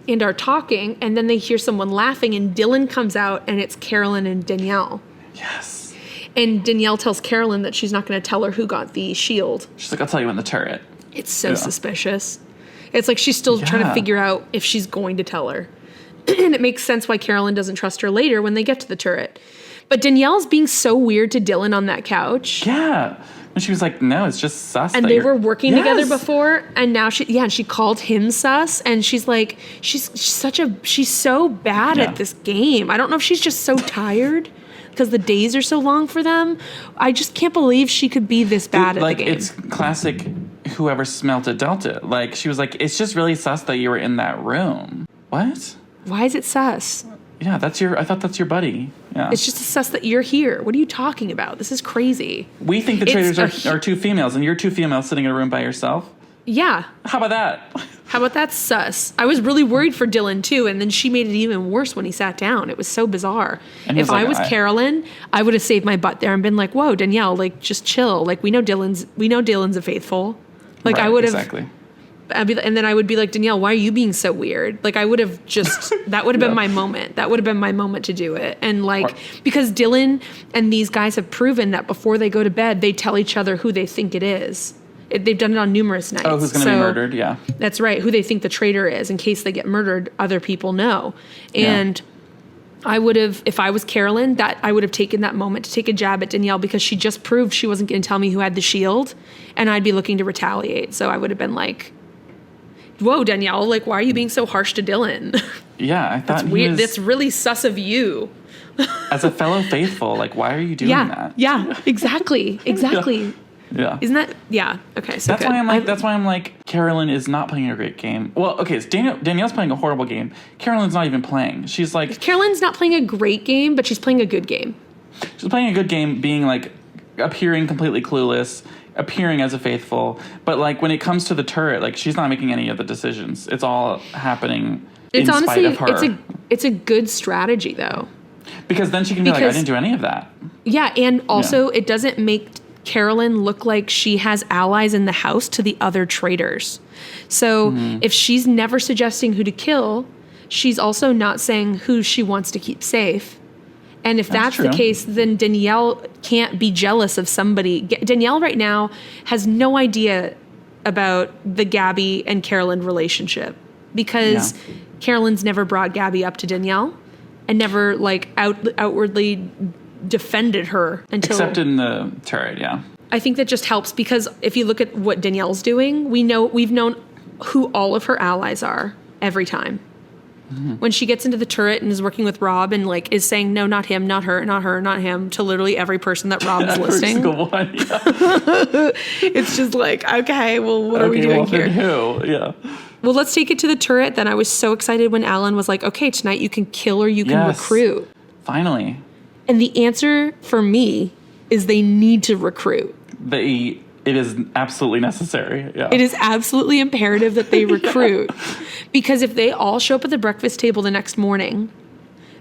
Speaker 1: and are talking, and then they hear someone laughing, and Dylan comes out, and it's Carolyn and Danielle.
Speaker 4: Yes.
Speaker 1: And Danielle tells Carolyn that she's not going to tell her who got the shield.
Speaker 4: She's like, I'll tell you in the turret.
Speaker 1: It's so suspicious. It's like she's still trying to figure out if she's going to tell her. And it makes sense why Carolyn doesn't trust her later when they get to the turret. But Danielle's being so weird to Dylan on that couch.
Speaker 4: Yeah. And she was like, no, it's just sus.
Speaker 1: And they were working together before. And now she called him sus. And she's like, she's so bad at this game. I don't know if she's just so tired because the days are so long for them. I just can't believe she could be this bad at the game.
Speaker 4: It's classic whoever smelt it dealt it. Like, she was like, it's just really sus that you were in that room. What?
Speaker 1: Why is it sus?
Speaker 4: Yeah, I thought that's your buddy. Yeah.
Speaker 1: It's just a sus that you're here. What are you talking about? This is crazy.
Speaker 4: We think the traitors are two females, and you're two females sitting in a room by yourself?
Speaker 1: Yeah.
Speaker 4: How about that?
Speaker 1: How about that, sus? I was really worried for Dylan, too, and then she made it even worse when he sat down. It was so bizarre. If I was Carolyn, I would have saved my butt there and been like, whoa, Danielle, like, just chill. Like, we know Dylan's a faithful. Like,
Speaker 4: right,
Speaker 1: I would have...
Speaker 4: Exactly.
Speaker 1: And then I would be like, Danielle, why are you being so weird? Like, I would have just, that would have been my moment. That would have been my moment to do it. And like, because Dylan and these guys have proven that before they go to bed, they tell each other who they think it is. They've done it on numerous nights.
Speaker 4: Oh, who's going to be murdered? Yeah.
Speaker 1: That's right. Who they think the traitor is in case they get murdered, other people know. And I would have, if I was Carolyn, I would have taken that moment to take a jab at Danielle because she just proved she wasn't going to tell me who had the shield. And I'd be looking to retaliate. So I would have been like, whoa, Danielle, like, why are you being so harsh to Dylan?
Speaker 4: Yeah, I thought
Speaker 1: that's weird. That's really sus of you.
Speaker 4: As a fellow faithful, like, why are you doing that?
Speaker 1: Yeah, exactly.
Speaker 4: Yeah.
Speaker 1: Isn't that, okay, so
Speaker 4: that's why I'm like, Carolyn is not playing a great game. Well, okay, Danielle's playing a horrible game. Carolyn's not even playing. She's like...
Speaker 1: Carolyn's not playing a great game, but she's playing a good game.
Speaker 4: She's playing a good game, being like, appearing completely clueless, appearing as a faithful, but like when it comes to the turret, like she's not making any of the decisions. It's all happening in spite of her.
Speaker 1: It's a good strategy though.
Speaker 4: Because then she can be like, I didn't do any of that.
Speaker 1: Yeah, and also it doesn't make Carolyn look like she has allies in the house to the other traitors. So if she's never suggesting who to kill, she's also not saying who she wants to keep safe. And if that's the case, then Danielle can't be jealous of somebody. Danielle right now has no idea about the Gabby and Carolyn relationship because Carolyn's never brought Gabby up to Danielle and never like outwardly defended her until...
Speaker 4: Except in the turret, yeah.
Speaker 1: I think that just helps because if you look at what Danielle's doing, we've known who all of her allies are every time. When she gets into the turret and is working with Rob and like is saying, no, not him, not her, not her, not him, to literally every person that Rob is listing.
Speaker 4: Single one, yeah.
Speaker 1: It's just like, okay, well, what are we doing here?
Speaker 4: Who? Yeah.
Speaker 1: Well, let's take it to the turret. Then I was so excited when Alan was like, okay, tonight you can kill or you can recruit.
Speaker 4: Finally.
Speaker 1: And the answer for me is they need to recruit.
Speaker 4: It is absolutely necessary. Yeah.
Speaker 1: It is absolutely imperative that they recruit. Because if they all show up at the breakfast table the next morning,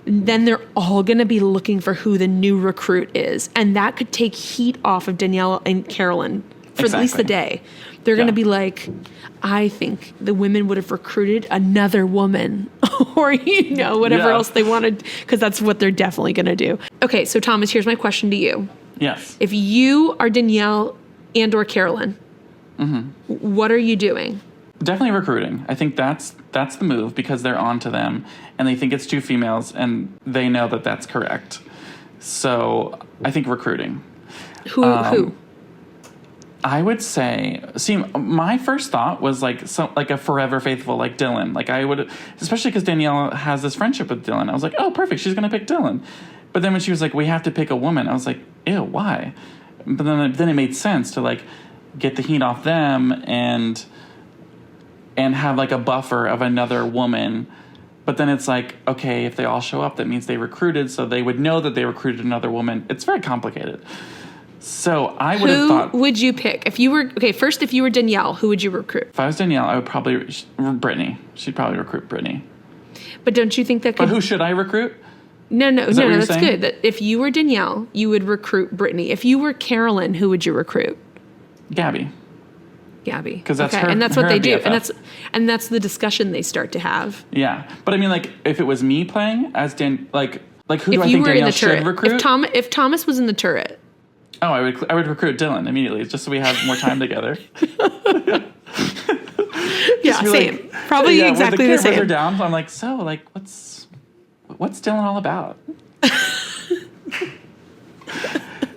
Speaker 1: then they're all going to be looking for who the new recruit is. And that could take heat off of Danielle and Carolyn for at least the day. They're going to be like, I think the women would have recruited another woman or, whatever else they wanted, because that's what they're definitely going to do. Okay, so Thomas, here's my question to you.
Speaker 4: Yes.
Speaker 1: If you are Danielle and or Carolyn, what are you doing?
Speaker 4: Definitely recruiting. I think that's the move, because they're on to them and they think it's two females and they know that that's correct. So I think recruiting.
Speaker 1: Who?
Speaker 4: I would say, my first thought was like a forever faithful, like Dylan. Like I would, especially because Danielle has this friendship with Dylan. I was like, oh, perfect. She's going to pick Dylan. But then when she was like, we have to pick a woman, I was like, ew, why? But then it made sense to like get the heat off them and have like a buffer of another woman. But then it's like, okay, if they all show up, that means they recruited, so they would know that they recruited another woman. It's very complicated. So I would have thought...
Speaker 1: Who would you pick? If you were... Okay, first, if you were Danielle, who would you recruit?
Speaker 4: If I was Danielle, I would probably... Brittany. She'd probably recruit Brittany.
Speaker 1: But don't you think that could...
Speaker 4: But who should I recruit?
Speaker 1: No, that's good. That if you were Danielle, you would recruit Brittany. If you were Carolyn, who would you recruit?
Speaker 4: Gabby.
Speaker 1: Because
Speaker 4: that's her,
Speaker 1: and that's what they do,
Speaker 4: BFF.
Speaker 1: and that's the discussion they start to have.
Speaker 4: Yeah, but I mean, like, if it was me playing as like who do I
Speaker 1: you
Speaker 4: think
Speaker 1: were
Speaker 4: Danielle
Speaker 1: in the
Speaker 4: should
Speaker 1: turret,
Speaker 4: recruit?
Speaker 1: if Thomas was in the turret,
Speaker 4: I would recruit Dylan immediately, just so we have more time together.
Speaker 1: Yeah, same.
Speaker 4: Like,
Speaker 1: Probably exactly the same.
Speaker 4: Are down, so I'm like, so like, what's Dylan all about?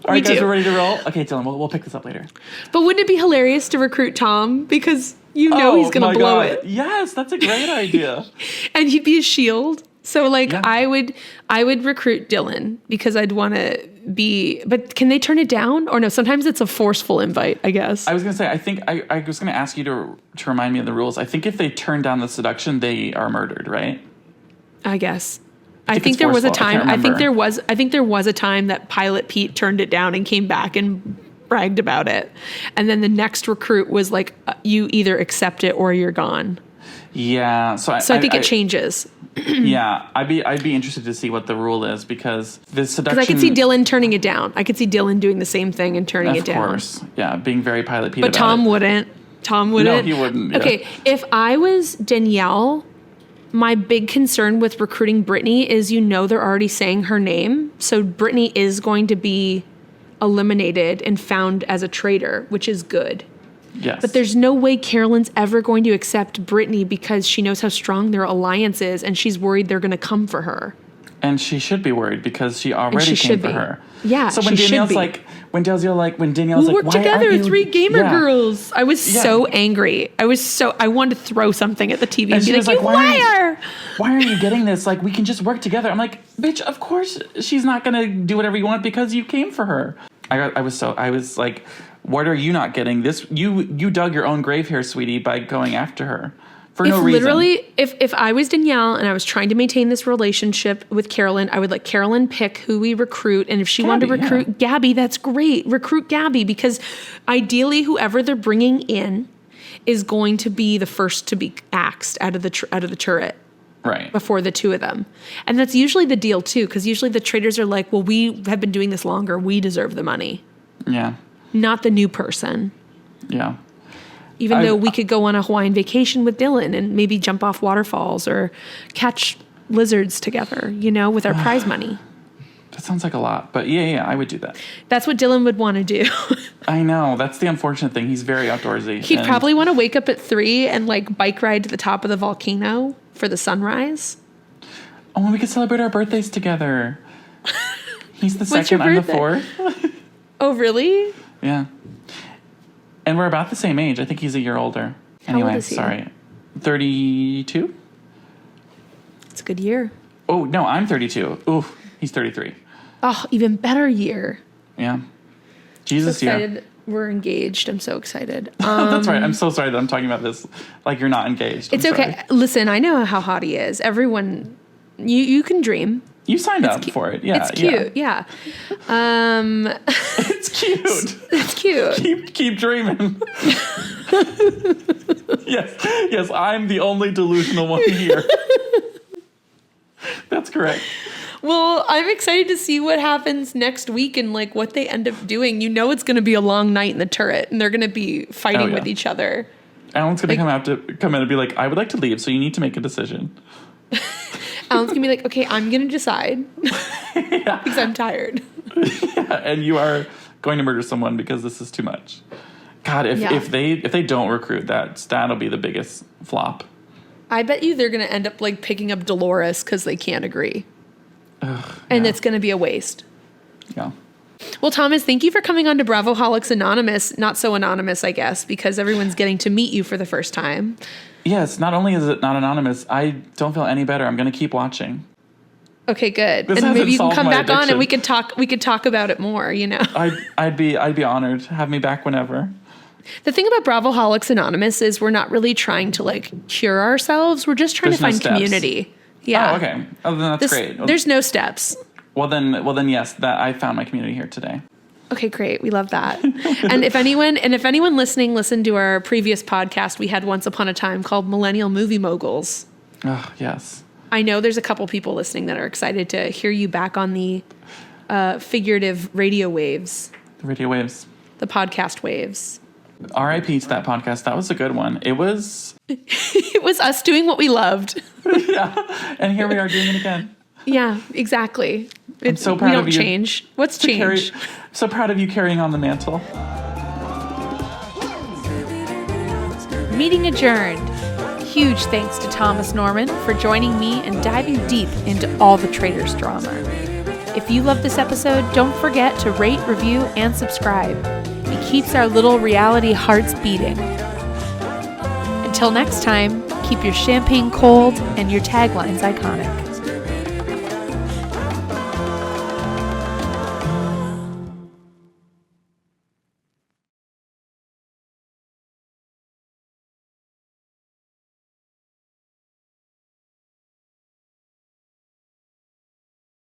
Speaker 4: All right, guys, we're ready to roll. Okay, Dylan, we'll pick this up later.
Speaker 1: But wouldn't it be hilarious to recruit Tom, because he's gonna blow it?
Speaker 4: Yes, that's a great idea.
Speaker 1: And he'd be a shield. So like, I would recruit Dylan because I'd want to be. But can they turn it down or no? Sometimes it's a forceful invite, I guess.
Speaker 4: I was gonna say, I think I was gonna ask you to remind me of the rules. I think if they turn down the seduction, they are murdered, right?
Speaker 1: I guess. I think there was a time. I think there was a time that Pilot Pete turned it down and came back and bragged about it, and then the next recruit was like, "You either accept it or you're gone."
Speaker 4: Yeah. So I
Speaker 1: think it changes.
Speaker 4: Yeah, I'd be interested to see what the rule is, because the seduction.
Speaker 1: Because I could see Dylan turning it down. I could see Dylan doing the same thing and turning it down. Of course,
Speaker 4: yeah, being very Pilot Pete.
Speaker 1: But Tom wouldn't.
Speaker 4: No, he wouldn't. Yeah.
Speaker 1: Okay, if I was Danielle, my big concern with recruiting Brittany is, they're already saying her name. So Brittany is going to be eliminated and found as a traitor, which is good.
Speaker 4: Yes.
Speaker 1: But there's no way Carolyn's ever going to accept Brittany, because she knows how strong their alliance is and she's worried they're going to come for her.
Speaker 4: And she should be worried, because she already came for her.
Speaker 1: Yeah,
Speaker 4: so when Danielle's like,
Speaker 1: we'll work together, three gamer girls. I was so angry. I wanted to throw something at the TV and be like, you liar!
Speaker 4: Why are you getting this? Like, we can just work together. I'm like, bitch, of course she's not going to do whatever you want because you came for her. I was like, what are you not getting? This, you dug your own grave here, sweetie, by going after her. For no reason. Literally,
Speaker 1: if I was Danielle and I was trying to maintain this relationship with Carolyn, I would let Carolyn pick who we recruit. And if she wanted to recruit Gabby, that's great. Recruit Gabby, because ideally whoever they're bringing in is going to be the first to be axed out of the turret.
Speaker 4: Right.
Speaker 1: Before the two of them. And that's usually the deal too, because usually the traitors are like, well, we have been doing this longer. We deserve the money.
Speaker 4: Yeah.
Speaker 1: Not the new person.
Speaker 4: Yeah.
Speaker 1: Even though we could go on a Hawaiian vacation with Dylan and maybe jump off waterfalls or catch lizards together, with our prize money.
Speaker 4: That sounds like a lot, but yeah, I would do that.
Speaker 1: That's what Dylan would want to do.
Speaker 4: I know. That's the unfortunate thing. He's very outdoorsy.
Speaker 1: He'd probably want to wake up at 3 and like bike ride to the top of the volcano for the sunrise.
Speaker 4: Oh, we could celebrate our birthdays together. He's the second, I'm the fourth.
Speaker 1: Oh, really?
Speaker 4: Yeah. And we're about the same age. I think he's a year older.
Speaker 1: How old is he?
Speaker 4: Sorry. 32?
Speaker 1: That's a good year.
Speaker 4: Oh, no, I'm 32. Ooh, he's 33.
Speaker 1: Oh, even better year.
Speaker 4: Yeah. Jesus,
Speaker 1: so excited. We're engaged. I'm so excited.
Speaker 4: That's right. I'm so sorry that I'm talking about this like you're not engaged.
Speaker 1: It's okay. Listen, I know how hot he is. Everyone, you can dream.
Speaker 4: You signed up for it. Yeah.
Speaker 1: It's cute. Yeah.
Speaker 4: It's cute.
Speaker 1: It's cute.
Speaker 4: Keep dreaming. Yes, I'm the only delusional one here. That's correct.
Speaker 1: Well, I'm excited to see what happens next week and like what they end up doing. You know, it's going to be a long night in the turret, and they're going to be fighting with each other.
Speaker 4: Alan's going to come in and be like, "I would like to leave, so you need to make a decision."
Speaker 1: Alan's going to be like, "Okay, I'm going to decide because I'm tired."
Speaker 4: And you are going to murder someone because this is too much. God, if they don't recruit, that'll be the biggest flop.
Speaker 1: I bet you they're going to end up like picking up Dolores because they can't agree. And it's going to be a waste.
Speaker 4: Yeah.
Speaker 1: Well, Thomas, thank you for coming on to Bravoholics Anonymous. Not so anonymous, I guess, because everyone's getting to meet you for the first time.
Speaker 4: Yes, not only is it not anonymous, I don't feel any better. I'm going to keep watching.
Speaker 1: Okay, good.
Speaker 4: This
Speaker 1: and maybe you can come back
Speaker 4: addiction.
Speaker 1: on and we could talk about it more, you know.
Speaker 4: I'd be honored. Have me back whenever.
Speaker 1: The thing about Bravoholics Anonymous is we're not really trying to like cure ourselves. We're just trying to find community. Yeah.
Speaker 4: Oh, okay. Oh, then that's great.
Speaker 1: There's no steps.
Speaker 4: Well then, yes. That I found my community here today.
Speaker 1: Okay, great. We love that. And if anyone listening listened to our previous podcast we had once upon a time called Millennial Movie Moguls.
Speaker 4: Oh, yes.
Speaker 1: I know there's a couple people listening that are excited to hear you back on the figurative radio waves.
Speaker 4: The radio waves.
Speaker 1: The podcast waves.
Speaker 4: R.I.P. to that podcast. That was a good one. It was...
Speaker 1: It was us doing what we loved.
Speaker 4: Yeah. And here we are doing it again.
Speaker 1: Yeah, exactly.
Speaker 4: I'm so proud of you.
Speaker 1: We don't change. What's change?
Speaker 4: So proud of you carrying on the mantle.
Speaker 3: Meeting adjourned. Huge thanks to Thomas Norman for joining me and diving deep into all the Traitors drama. If you love this episode, don't forget to rate, review, and subscribe. It keeps our little reality hearts beating. Until next time, keep your champagne cold and your taglines iconic.